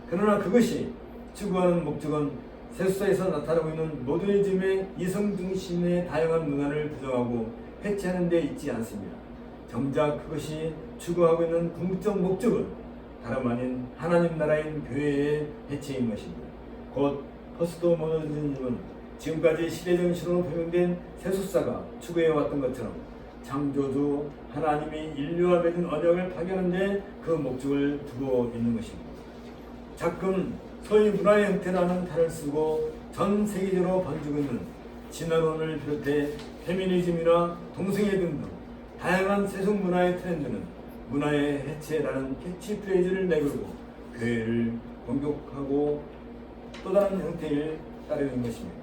그러나 그것이 추구하는 목적은 세속사에서 나타나고 있는 모더니즘의 이성중심의 다양한 문화를 부정하고 해체하는 데 있지 않습니다. 정작 그것이 추구하고 있는 궁극적 목적은 다름 아닌 하나님 나라인 교회의 해체인 것입니다. 곧 포스트 모더니즘은 지금까지 시대정신으로 표명된 세속사가 추구해왔던 것처럼 창조주 하나님이 인류와 맺은 언약을 파괴하는 데 그 목적을 두고 있는 것입니다. 자금 소위 문화의 형태라는 탈을 쓰고 전 세계적으로 번지고 있는 진화론을 비롯해 페미니즘이나 동성애 등등 다양한 세속 문화의 트렌드는 문화의 해체라는 캐치프레이즈를 내걸고 교회를 공격하고 또 다른 형태를 따르는 것입니다.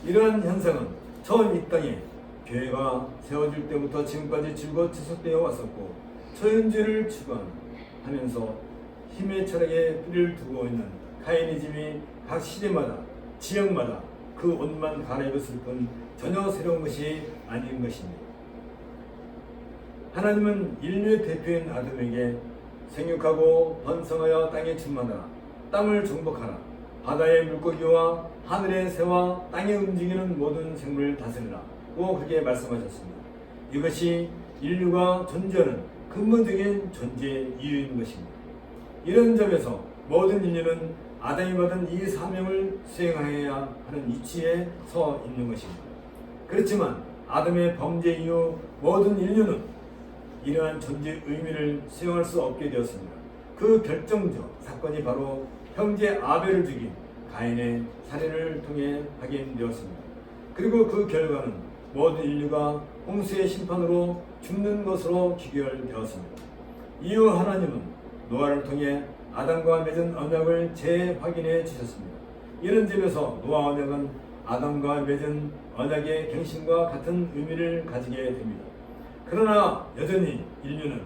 이러한 현상은 처음 이 땅에 교회가 세워질 때부터 지금까지 줄곧 지속되어 왔었고 초현주의를 추구하면서 힘의 철학에 뿌리를 두고 있는 카이니즘이 각 시대마다 지역마다 그 옷만 갈아입었을 뿐 전혀 새로운 것이 아닌 것입니다. 하나님은 인류의 대표인 아담에게 생육하고 번성하여 땅에 충만하라, 땅을 정복하라, 바다의 물고기와 하늘의 새와 땅에 움직이는 모든 생물을 다스리라 고 그렇게 말씀하셨습니다. 이것이 인류가 존재하는 근본적인 존재 이유인 것입니다. 이런 점에서 모든 인류는 아담이 받은 이 사명을 수행해야 하는 이치에 서 있는 것입니다. 그렇지만 아담의 범죄 이후 모든 인류는 이러한 존재의 의미를 수행할 수 없게 되었습니다. 그 결정적 사건이 바로 형제 아벨을 죽인 가인의 살인을 통해 확인되었습니다. 그리고 그 결과는 모든 인류가 홍수의 심판으로 죽는 것으로 귀결되었습니다. 이후 하나님은 노아를 통해 아담과 맺은 언약을 재확인해 주셨습니다. 이런 점에서 노아 언약은 아담과 맺은 언약의 갱신과 같은 의미를 가지게 됩니다. 그러나 여전히 인류는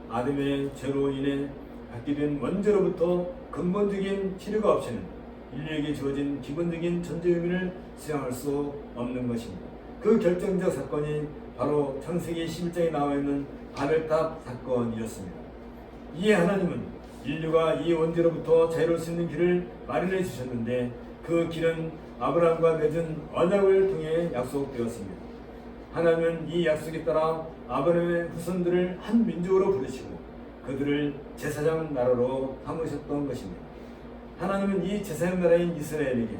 아담의 죄로 인해 갖게 된 원죄로부터 근본적인 치료가 없이는 인류에게 주어진 기본적인 존재 의미를 수행할 수 없는 것입니다. 그 결정적 사건이 바로 창세기 11장에 나와 있는 바벨탑 사건이었습니다. 이에 하나님은 인류가 이 원죄로부터 자유로울 수 있는 길을 마련해 주셨는데 그 길은 아브라함과 맺은 언약을 통해 약속되었습니다. 하나님은 이 약속에 따라 아브라함의 후손들을 한 민족으로 부르시고 그들을 제사장 나라로 삼으셨던 것입니다. 하나님은 이 제사장 나라인 이스라엘에게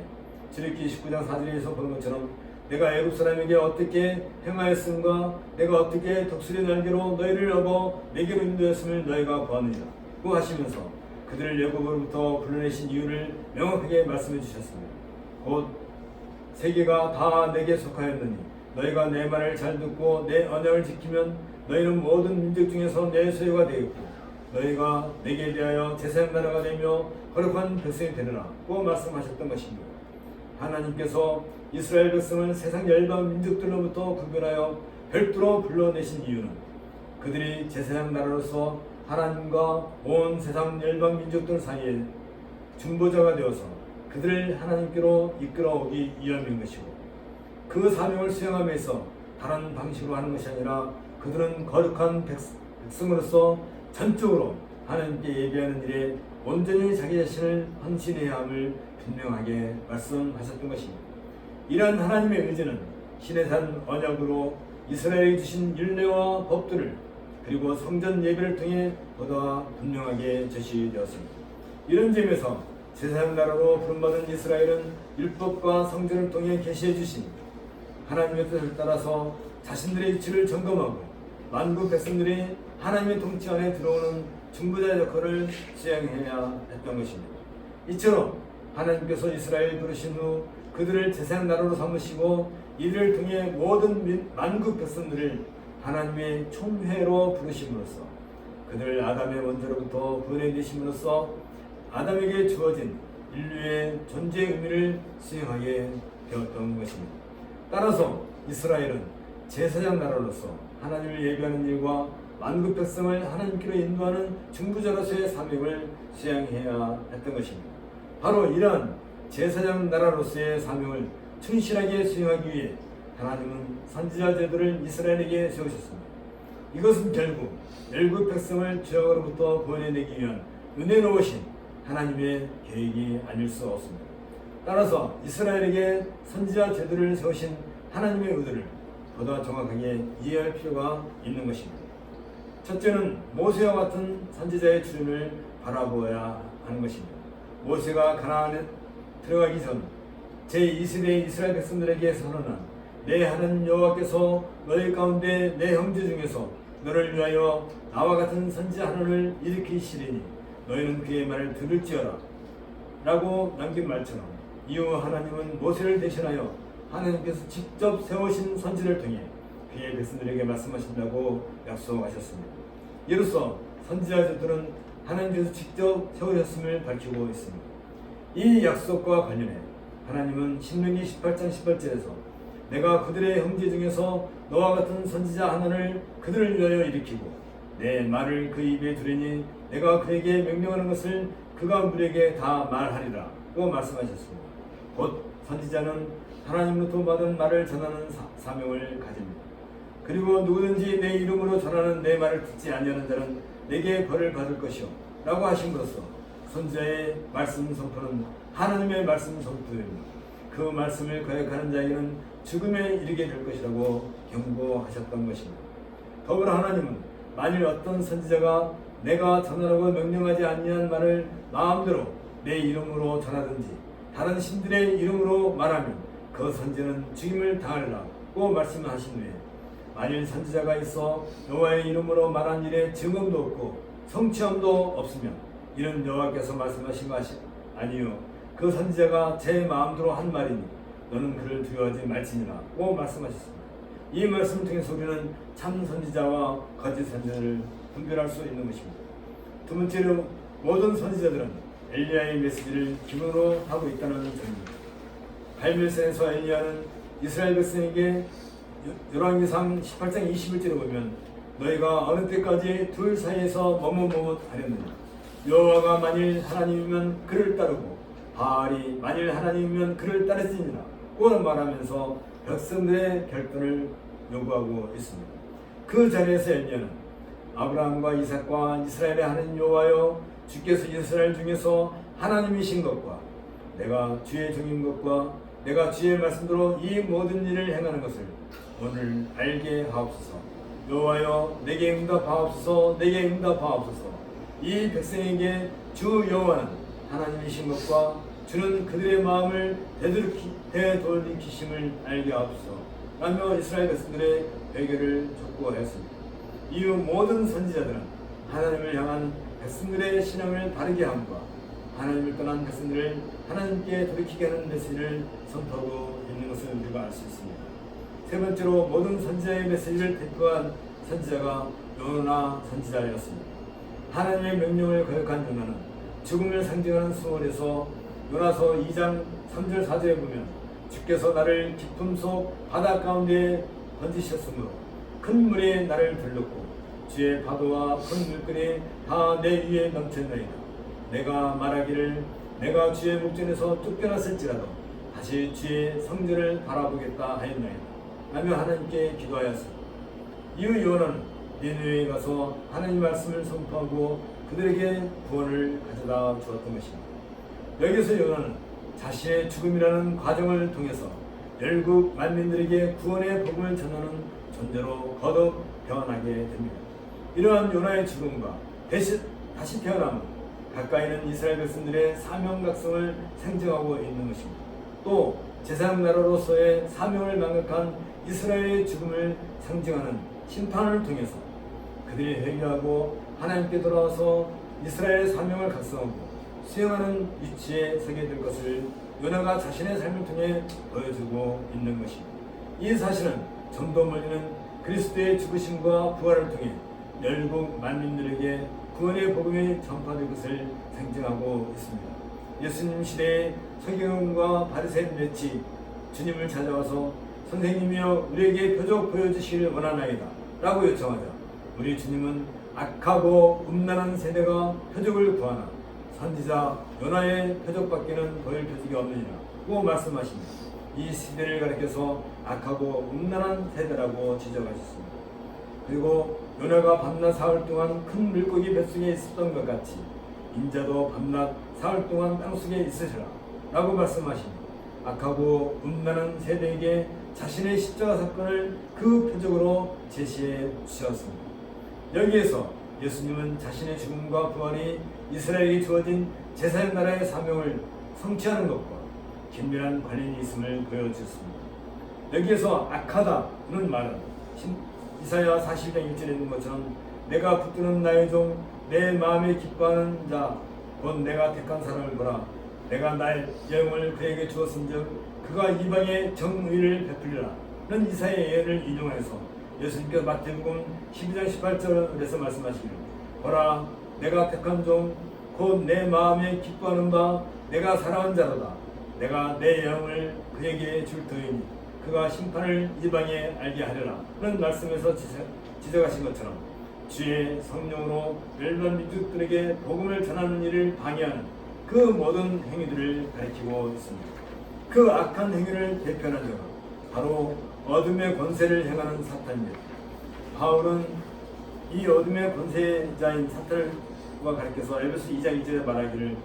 출애굽기 19장 4절에서 보는 것처럼 내가 애굽 사람에게 어떻게 행하였음과 내가 어떻게 독수리 날개로 너희를 업어 내게로 인도했음을 너희가 보았느니라 고 하시면서 그들을 애굽으로부터 불러내신 이유를 명확하게 말씀해 주셨습니다. 곧 세계가 다 내게 속하였느니 너희가 내 말을 잘 듣고 내 언약을 지키면 너희는 모든 민족 중에서 내 소유가 되겠고 너희가 내게 대하여 제사장 나라가 되며 거룩한 백성이 되리라 고 말씀하셨던 것입니다. 하나님께서 이스라엘 백성을 세상 열방 민족들로부터 구별하여 별도로 불러내신 이유는 그들이 제사장 나라로서 하나님과 온 세상 열방 민족들 사이에 중보자가 되어서 그들을 하나님께로 이끌어오기 위함인 것이고 그 사명을 수행함에서 다른 방식으로 하는 것이 아니라 그들은 거룩한 백성으로서 전적으로 하나님께 예배하는 일에 온전히 자기 자신을 헌신해야 함을 분명하게 말씀하셨던 것입니다. 이러한 하나님의 의지는 시내산 언약으로 이스라엘이 주신 율례와 법들을 그리고 성전 예배를 통해 보다 분명하게 제시되었습니다. 이런 점에서 제사장 나라로 부름받은 이스라엘은 율법과 성전을 통해 계시해 주신 하나님의 뜻을 따라서 자신들의 위치를 점검하고 만국 백성들이 하나님의 통치 안에 들어오는 중보자 역할을 수행해야 했던 것입니다. 이처럼 하나님께서 이스라엘 부르신 후 그들을 제사장 나라로 삼으시고 이들을 통해 모든 만국 백성들을 하나님의 총회로 부르심으로써 그들을 아담의 원죄로부터 구원해내심으로써 아담에게 주어진 인류의 존재의 의미를 수행하게 되었던 것입니다. 따라서 이스라엘은 제사장 나라로서 하나님을 예배하는 일과 만국 백성을 하나님께로 인도하는 중보자로서의 사명을 수행해야 했던 것입니다. 바로 이러한 제사장 나라로서의 사명을 충실하게 수행하기 위해 하나님은 선지자 제도를 이스라엘에게 세우셨습니다. 이것은 결국 열국 백성을 죄악으로부터 구원해내기 위한 은혜로우신 하나님의 계획이 아닐 수 없습니다. 따라서 이스라엘에게 선지자 제도를 세우신 하나님의 의도를 보다 정확하게 이해할 필요가 있는 것입니다. 첫째는 모세와 같은 선지자의 출현을 바라보아야 하는 것입니다. 모세가 가나안에 들어가기 전 제2세대 이스라엘 백성들에게 선언한 내 하나님 여호와께서 너희 가운데 내 형제 중에서 너를 위하여 나와 같은 선지자 하나를 일으키시리니 너희는 그의 말을 들을지어라 라고 남긴 말처럼 이후 하나님은 모세를 대신하여 하나님께서 직접 세우신 선지를 통해 그의 백성들에게 말씀하신다고 약속하셨습니다. 이로써 선지자들은 하나님께서 직접 세우셨음을 밝히고 있습니다. 이 약속과 관련해 하나님은 신명기 18장 18절에서 내가 그들의 형제 중에서 너와 같은 선지자 하나를 그들을 위하여 일으키고 내 말을 그 입에 두리니 내가 그에게 명령하는 것을 그가 우리에게 다 말하리라 고 말씀하셨습니다. 곧 선지자는 하나님으로부터 받은 말을 전하는 사명을 가집니다. 그리고 누구든지 내 이름으로 전하는 내 말을 듣지 아니하는 자는 내게 벌을 받을 것이요 라고 하심으로써 선지자의 말씀 선포는 하나님의 말씀 선포입니다. 그 말씀을 거역하는 자에게는 죽음에 이르게 될 것이라고 경고하셨던 것입니다. 더불어 하나님은 만일 어떤 선지자가 내가 전하라고 명령하지 아니한 말을 마음대로 내 이름으로 전하든지 다른 신들의 이름으로 말하면 그 선지는 죽임을 당하리라고 말씀하신 후에 만일 선지자가 있어 여호와의 이름으로 말한 일에 증언도 없고 성취함도 없으면 이는 여호와께서 말씀하신 것이 아니요 그 선지자가 제 마음대로 한 말이니 너는 그를 두려워하지 말지니라고 말씀하셨습니다. 이 말씀을 통해서 우리는 참 선지자와 거짓 선지자를 분별할 수 있는 것입니다. 두 번째로 모든 선지자들은 엘리야의 메시지를 기본으로 하고 있다는 점입니다. 발멜산에서 엘리야는 이스라엘 백성에게 열왕기상 18장 21절에 보면 너희가 어느 때까지 둘 사이에서 머뭇머뭇 하렸느냐 여호와가 만일 하나님이면 그를 따르고 바알이 만일 하나님이면 그를 따르지니라 고 말하면서 백성들의 결단을 요구하고 있습니다. 그 자리에서 엘리야는 아브라함과 이삭과 이스라엘의 하나님 여호와여 주께서 이스라엘 중에서 하나님이신 것과 내가 주의 종인 것과 내가 주의 말씀대로 이 모든 일을 행하는 것을 오늘 알게 하옵소서. 여호와여 내게 응답하옵소서. 내게 응답하옵소서. 이 백성에게 주 여호와는 하나님이신 것과 주는 그들의 마음을 되돌이키심을 알게 하옵소서 라며 이스라엘 백성들의 회개를 촉구하였습니다. 이후 모든 선지자들은 하나님을 향한 백성들의 신앙을 바르게 함과 하나님을 떠난 백성들을 하나님께 돌이키게 하는 메시지를 선포하고 있는 것을 우리가 알 수 있습니다. 세 번째로 모든 선지자의 메시지를 대표한 선지자가 요나 선지자였습니다. 하나님의 명령을 거역한 요나는 죽음을 상징하는 수월에서 요나서 2장 3절 4절에 보면 주께서 나를 깊음 속 바다 가운데에 던지셨으므로 큰 물이 나를 들렀고 주의 파도와 큰 물결이 다 내 위에 넘쳤나이다. 내가 말하기를 내가 주의 목전에서 쫓겨났을지라도 다시 주의 성전을 바라보겠다 하였나이다 라며 하나님께 기도하였습니다. 이후 요나는 니느웨에 가서 하나님 말씀을 선포하고 그들에게 구원을 가져다 주었던 것입니다. 여기서 요나는 자신의 죽음이라는 과정을 통해서 열국 만민들에게 구원의 복음을 전하는 존재로 거듭 변하게 됩니다. 이러한 요나의 죽음과 다시 태어남은 가까이 있는 이스라엘 백성들의 사명각성을 상징하고 있는 것입니다. 또 제사장 나라로서의 사명을 망각한 이스라엘의 죽음을 상징하는 심판을 통해서 그들이 회개하고 하나님께 돌아와서 이스라엘의 사명을 각성하고 수행하는 위치에 서게 될 것을 요나가 자신의 삶을 통해 보여주고 있는 것입니다. 이 사실은 점도 멀리는 그리스도의 죽으심과 부활을 통해 열국 만민들에게 구원의 복음이 전파될 것을 상징하고 있습니다. 예수님 시대의 서기관과 바리새인 넷이 주님을 찾아와서 선생님이여 우리에게 표적 보여주시기를 원하나이다 라고 요청하자 우리 주님은 악하고 음란한 세대가 표적을 구하나 선지자 요나의 표적밖에는 보일 표적이 없느니라고 말씀하십니다. 이 시대를 가리켜서 악하고 음란한 세대라고 지적하셨습니다. 그리고 요나가 밤낮 사흘 동안 큰 물고기 뱃속에 있었던 것 같이 인자도 밤낮 사흘 동안 땅속에 있으시라 라고 말씀하십니다. 악하고 음란한 세대에게 자신의 십자가 사건을 그 표적으로 제시해 주셨습니다. 여기에서 예수님은 자신의 죽음과 부활이 이스라엘에게 주어진 제사장 나라의 사명을 성취하는 것과 긴밀한 관련이 있음을 보여주셨습니다. 여기에서 악하다는 말은 이사야 40장 1절에 있는 것처럼 내가 붙드는 나의 종 내 마음에 기뻐하는 자 곧 내가 택한 사람을 보라 내가 나의 영을 그에게 주었은즉 그가 이방에 정의를 베풀리라 는 이사야의 예언을 인용해서 예수님께서 마태복음 12장 18절에서 말씀하시기를 보라 내가 택한 종 곧 내 마음에 기뻐하는 바 내가 사랑한 자로다 내가 내 영을 그에게 줄 터이니 그가 심판을 이방에 알게 하리라 는 말씀에서 지적하신 것처럼 주의 성령으로 열반 민족들에게 복음을 전하는 일을 방해하는 그 모든 행위들을 가리키고 있습니다. 그 악한 행위를 대표하는 자가 바로 어둠의 권세를 행하는 사탄입니다. 바울은 이 어둠의 권세자인 사탄과 가리켜서 에베소 2장 2절에 말하기를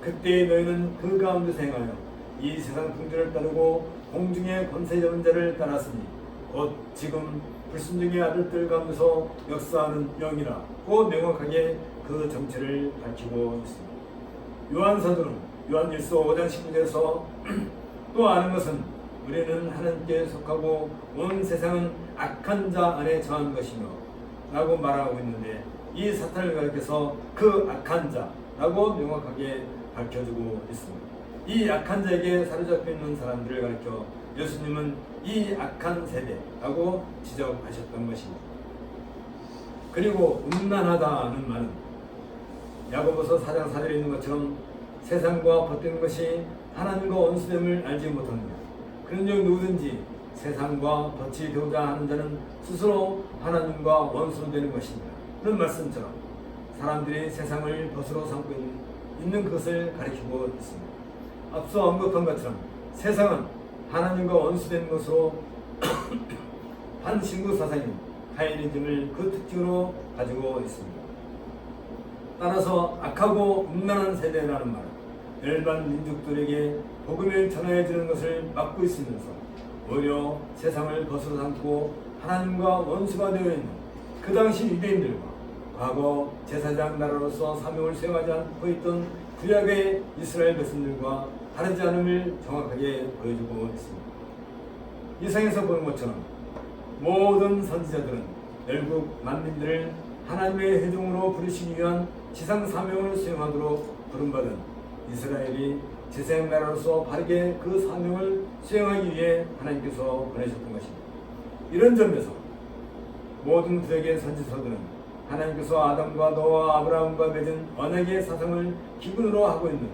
그때 너희는 그 가운데서 행하여 이 세상 풍조를 따르고 공중의 권세 잡은 자를 따랐으니 곧 지금 불순종의 아들들 가운데서 역사하는 영이라고 명확하게 그 정체를 밝히고 있습니다. 요한 사도는 요한 1서 5장 19절에서 또 아는 것은 우리는 하나님께 속하고 온 세상은 악한 자 안에 처한 것이며 라고 말하고 있는데 이 사탄을 가리켜서 그 악한 자라고 명확하게 밝혀주고 있습니다. 이 악한 자에게 사로잡혀 있는 사람들을 가리켜 예수님은 이 악한 세대라고 지적하셨던 것입니다. 그리고 음란하다는 말은 야고보서 4장 4절에 있는 것처럼 세상과 벗된 것이 하나님과 원수됨을 알지 못합니다. 그런즉 누구든지 세상과 덫이 되고자 하는 자는 스스로 하나님과 원수로 되는 것입니다. 그런 말씀처럼 사람들이 세상을 벗으로 삼고 있는 것을 가리키고 있습니다. 앞서 언급한 것처럼 세상은 하나님과 원수된 것으로 반신구 사상인 카이니즘을 그 특징으로 가지고 있습니다. 따라서 악하고 음란한 세대라는 말은 열반 민족들에게 복음을 전하여 주는 것을 막고 있으면서 오히려 세상을 벗으로 삼고 하나님과 원수가 되어 있는 그 당시 유대인들과 과거 제사장 나라로서 사명을 수행하지 않고 있던 구약의 이스라엘 백성들과 다르지 않음을 정확하게 보여주고 있습니다. 이상에서 보는 것처럼 모든 선지자들은 열국 만민들을 하나님의 회중으로 부르시기 위한 지상 사명을 수행하도록 부름받은 이스라엘이 재생나라로서 바르게 그 사명을 수행하기 위해 하나님께서 보내셨던 것입니다. 이런 점에서 모든 구약의 선지서들은 하나님께서 아담과 노아와 아브라함과 맺은 언약의 사상을 기본으로 하고 있는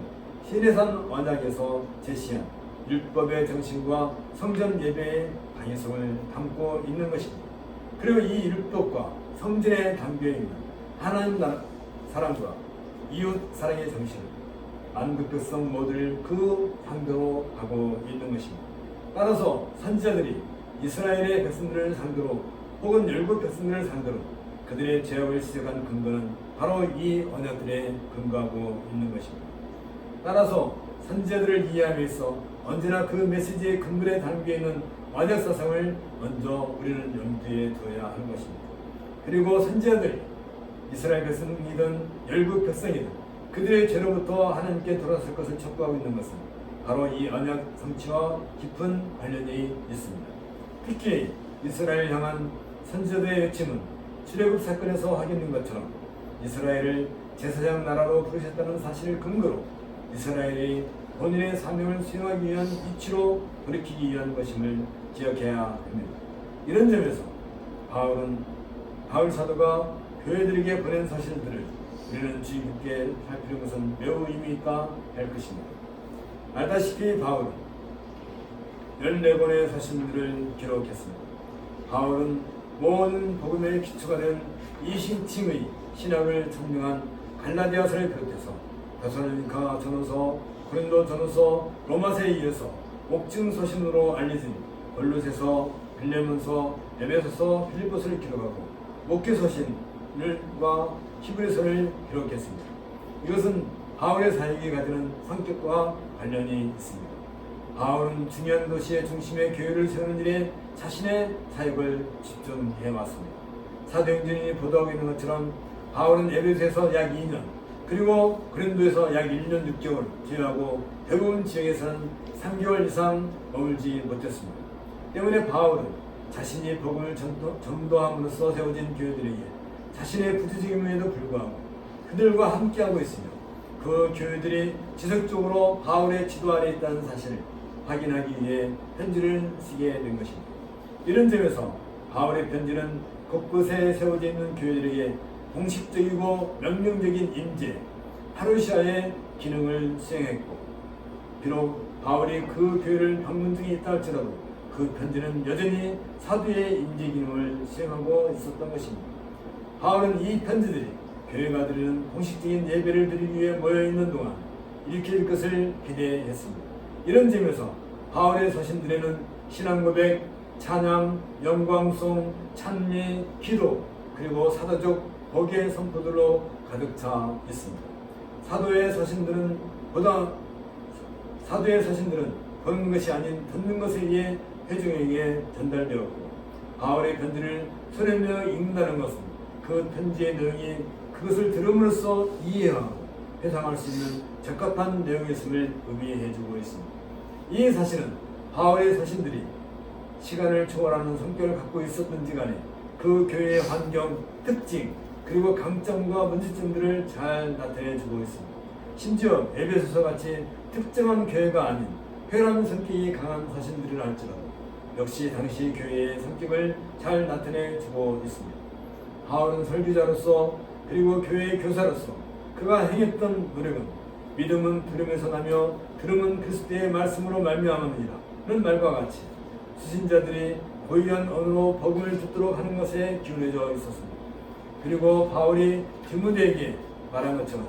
시내산 언약에서 제시한 율법의 정신과 성전 예배의 방해성을 담고 있는 것입니다. 그리고 이 율법과 성전에 담겨있는 하나님 나라 사랑과 이웃 사랑의 정신을 만국 백성 모두를 그 상대로 하고 있는 것입니다. 따라서 선지자들이 이스라엘의 백성들을 상대로 혹은 열국 백성들을 상대로 그들의 죄악을 시작한 근거는 바로 이 언약들에 근거하고 있는 것입니다. 따라서 선지자들을 이해하기 위해서 언제나 그 메시지의 근본에 담겨있는 언약 사상을 먼저 우리는 염두에 둬야 하는 것입니다. 그리고 선지자들이 이스라엘 백성이든 열국 백성이든 그들의 죄로부터 하나님께 돌아설 것을 촉구하고 있는 것은 바로 이 언약 성취와 깊은 관련이 있습니다. 특히 이스라엘 향한 선지자들의 외침은 출애굽 사건에서 확인된 것처럼 이스라엘을 제사장 나라로 부르셨다는 사실을 근거로 이스라엘이 본인의 사명을 수행하기 위한 이치로 돌이키기 위한 것임을 기억해야 합니다. 이런 점에서 바울 사도가 교회들에게 보낸 사실들을 우리는 주의 깊게 살피는 것은 매우 의미 있다 할 것입니다. 알다시피 바울은 14권의 서신들을 기록했습니다. 바울은 모든 복음의 기초가 된 이신칭의 신학을 증명한 갈라디아서를 비롯해서 데살로니가 전후서, 고린도 전후서, 로마서에 이어서 옥증 서신으로 알려진 골로새서, 빌레몬서, 에베소서, 빌립보서를 기록하고 목회 서신과 히브리서를 기록했습니다. 이것은 바울의 사역이 가지는 성격과 관련이 있습니다. 바울은 중요한 도시의 중심에 교회를 세우는 일에 자신의 사역을 집중해 왔습니다. 사도행전이 보도하고 있는 것처럼 바울은 에베소에서 약 2년 그리고 고린도에서 약 1년 6개월 제외하고 대부분 지역에서는 3개월 이상 머물지 못했습니다. 때문에 바울은 자신이 복음을 전도함으로써 세워진 교회들에게 자신의 부재직임에도 불구하고 그들과 함께하고 있으며 그 교회들이 지속적으로 바울의 지도 아래 있다는 사실을 확인하기 위해 편지를 쓰게 된 것입니다. 이런 점에서 바울의 편지는 곳곳에 세워져 있는 교회들에게 공식적이고 명령적인 임재, 파루시아의 기능을 수행했고 비록 바울이 그 교회를 방문 중에 있다 할지라도 그 편지는 여전히 사도의 임재 기능을 수행하고 있었던 것입니다. 바울은 이 편지들이 교회가 드리는 공식적인 예배를 드리기 위해 모여있는 동안 읽힐 것을 기대했습니다. 이런 점에서 바울의 서신들에는 신앙고백, 찬양, 영광송, 찬미, 기도 그리고 사도적 복의 선포들로 가득 차 있습니다. 사도의 서신들은 보는 것이 아닌 듣는 것에 의해 회중에게 전달되었고 바울의 편지를 손에며 읽는다는 것은 그 편지의 내용이 그것을 들음으로써 이해하고 회상할 수 있는 적합한 내용이었음을 의미해주고 있습니다. 이 사실은 바울의 서신들이 시간을 초월하는 성격을 갖고 있었던지 간에 그 교회의 환경, 특징, 그리고 강점과 문제점들을 잘 나타내주고 있습니다. 심지어 에베소서 같이 특정한 교회가 아닌 회라는 성격이 강한 서신들이라 할지라도 역시 당시 교회의 성격을 잘 나타내주고 있습니다. 바울은 설교자로서 그리고 교회의 교사로서 그가 행했던 노력은 믿음은 들음에서 나며 들음은 그리스도의 말씀으로 말미암느니라 는 말과 같이 수신자들이 고유한 언어로 복음을 듣도록 하는 것에 기울여져 있었습니다. 그리고 바울이 디모데에게 말한 것처럼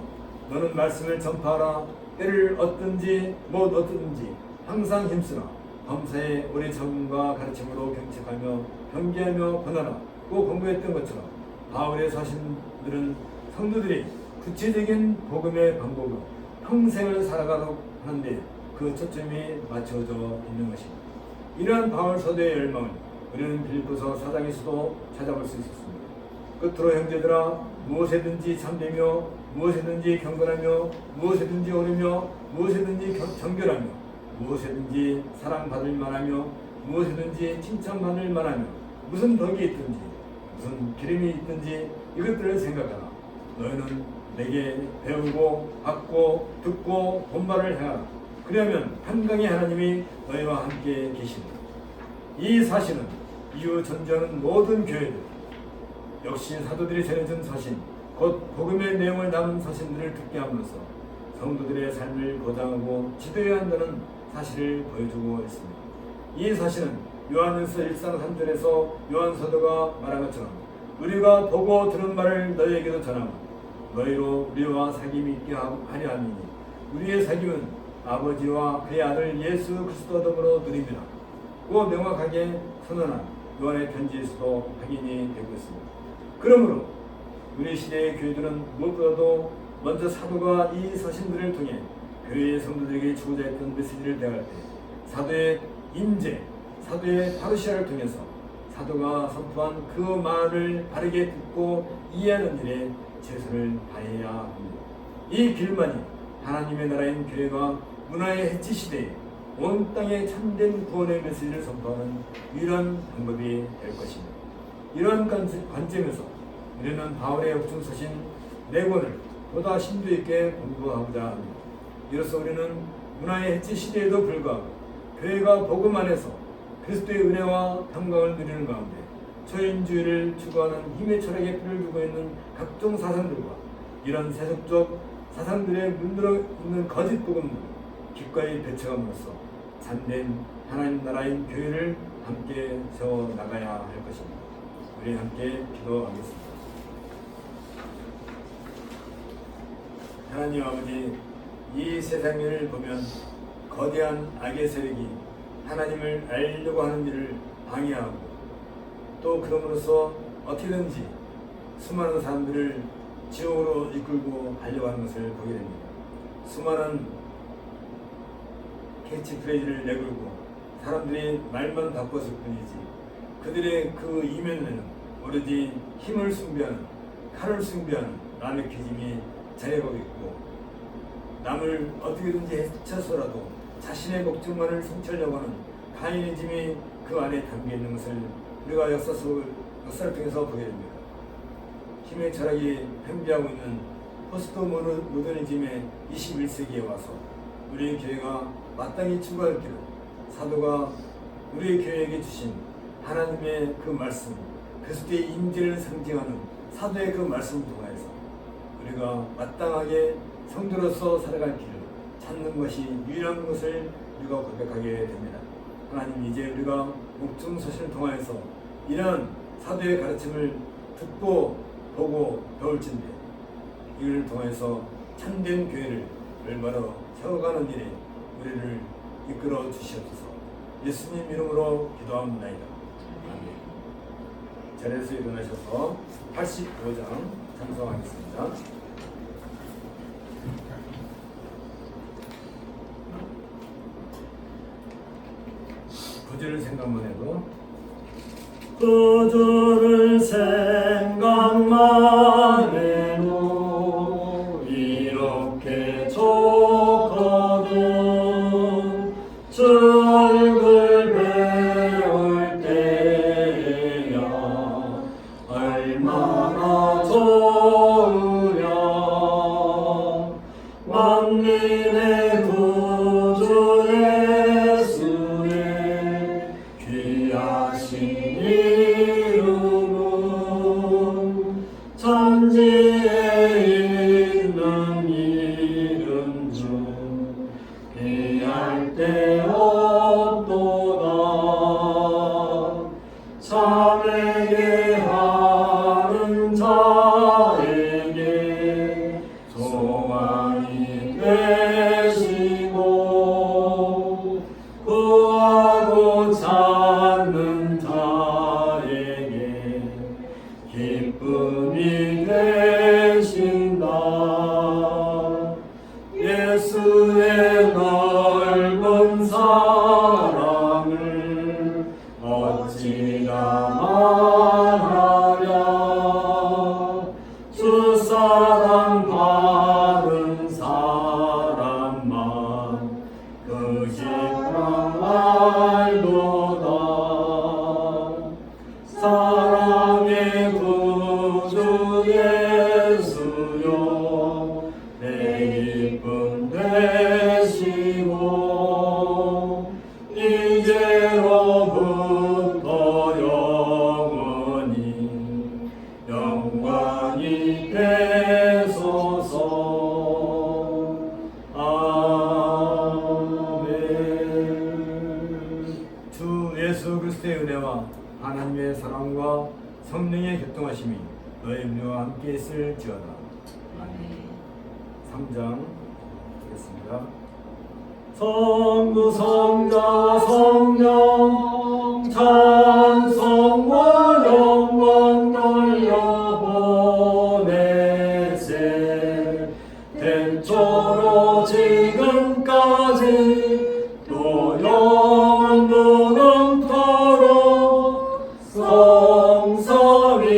너는 말씀을 전파하라. 때를 얻든지 못 얻든지 항상 힘쓰라. 범사에 오래 적응과 가르침으로 경책하며 경계하며 권하라 고 공부했던 것처럼 바울의 서신들은 성도들이 구체적인 복음의 방법으로 평생을 살아가도록 하는데 그 초점이 맞춰져 있는 것입니다. 이러한 바울 서도의 열망을 우리는 빌립보서 4장에서도 찾아볼 수 있었습니다. 끝으로 형제들아 무엇에든지 참되며 무엇에든지 경건하며 무엇에든지 오르며 무엇에든지 정결하며 무엇에든지 사랑받을 만하며 무엇에든지 칭찬받을 만하며 무슨 덕이 있든지 무슨 기름이 있든지 이것들을 생각하라. 너희는 내게 배우고 받고 듣고 본바를 행하라. 그러면 한강의 하나님이 너희와 함께 계시니 이 사실은 이후 존재하는 모든 교회들 역시 사도들이 전해준 서신 곧 복음의 내용을 담은 서신들을 듣게 하면서 성도들의 삶을 보장하고 지도해야 한다는 사실을 보여주고 있습니다. 이 사실은 요한일서 1장 3절에서 요한사도가 말한 것처럼 우리가 보고 들은 바를 너희에게도 전하고 너희로 우리와 사귐이 있게 하려 함이니 우리의 사귐은 아버지와 그의 아들 예수 그리스도더불어 누립니다. 그 명확하게 선언한 요한의 편지에서도 확인이 되고 있습니다. 그러므로 우리 시대의 교회들은 무엇보다도 먼저 사도가 이 서신들을 통해 교회의 성도들에게 주고자 했던 메시지를 대할 때 사도의 임재, 사도의 파르시아를 통해서 사도가 선포한 그 말을 바르게 듣고 이해하는 일에 최선을 다해야 합니다. 이 길만이 하나님의 나라인 교회가 문화의 해치 시대에 온 땅에 참된 구원의 메시지를 선포하는 유일한 방법이 될 것입니다. 이러한 관점에서 우리는 바울의 역중서신 4권을 보다 심도 있게 공부하고자 합니다. 이로써 우리는 문화의 해치 시대에도 불구하고 교회가 복음 안에서 그리스도의 은혜와 평강을 누리는 가운데 초인주의를 추구하는 힘의 철학에 뿔을 두고 있는 각종 사상들과 이런 세속적 사상들에 물들어 있는 거짓 복음들을 기꺼이 배척함으로써 참된 하나님 나라인 교회를 함께 세워 나가야 할 것입니다. 우리 함께 기도하겠습니다. 하나님 아버지, 이 세상을 보면 거대한 악의 세력이 하나님을 알려고 하는 일을 방해하고 또 그럼으로써 어떻게든지 수많은 사람들을 지옥으로 이끌고 가려고 하는 것을 보게 됩니다. 수많은 캐치프레이즈를 내걸고 사람들이 말만 바꿨을 뿐이지 그들의 그 이면에는 오로지 힘을 숭배하는, 칼을 숭배하는 라메키즘이 자리하고 있고 남을 어떻게든지 해쳐서라도 자신의 목적만을 성취하려고 하는 카이니즘이 그 안에 담겨 있는 것을 우리가 역사를 통해서 보게 됩니다. 힘의 철학이 팽배하고 있는 포스트 모더니즘의 21세기에 와서 우리 교회가 마땅히 추구할 길은 사도가 우리 교회에게 주신 하나님의 그 말씀, 그리스도의 임재를 상징하는 사도의 그 말씀을 통해서 우리가 마땅하게 성도로서 살아갈 길을 찾는 것이 유일한 것을 우리가 고백하게 됩니다. 하나님, 이제 우리가 목중서신을 통하여서 이러한 사도의 가르침을 듣고 보고 배울진대 이를 통해서 참된 교회를 얼마나 세워가는 일에 우리를 이끌어 주시옵소서. 예수님 이름으로 기도합나이다. 아멘. 자리에서 일어나셔서 85장 찬송하겠습니다. 구절을 생각만 해도 구주를 생각만 해도 이렇게 좋거든. 주 얼굴 배울 때야 얼마나 좋으랴. 만민의 구주 예수의 귀하신 이름은 천지에 있는 이름 중 비할 데 없도다. 참에게 하는 자에게 소망이 되시고 구하고 찾는 자에게 기쁨이 되신다. 예수의 넓은 사랑을 어찌나 말하랴. 주 사랑 받은 사람만 그 기쁨 알도다. 사랑의 구주 예수 되소서. 아멘. 주 예수 그리스도의 은혜와 하나님의 사랑과 성령의 교통하심이 너희 우리와 함께 있을지어다. 아멘. 3장 하겠습니다. 성부 성자 성령 찬송과 영광 돌려보내세. 대초로 지금까지 또 영원토록 성삼위께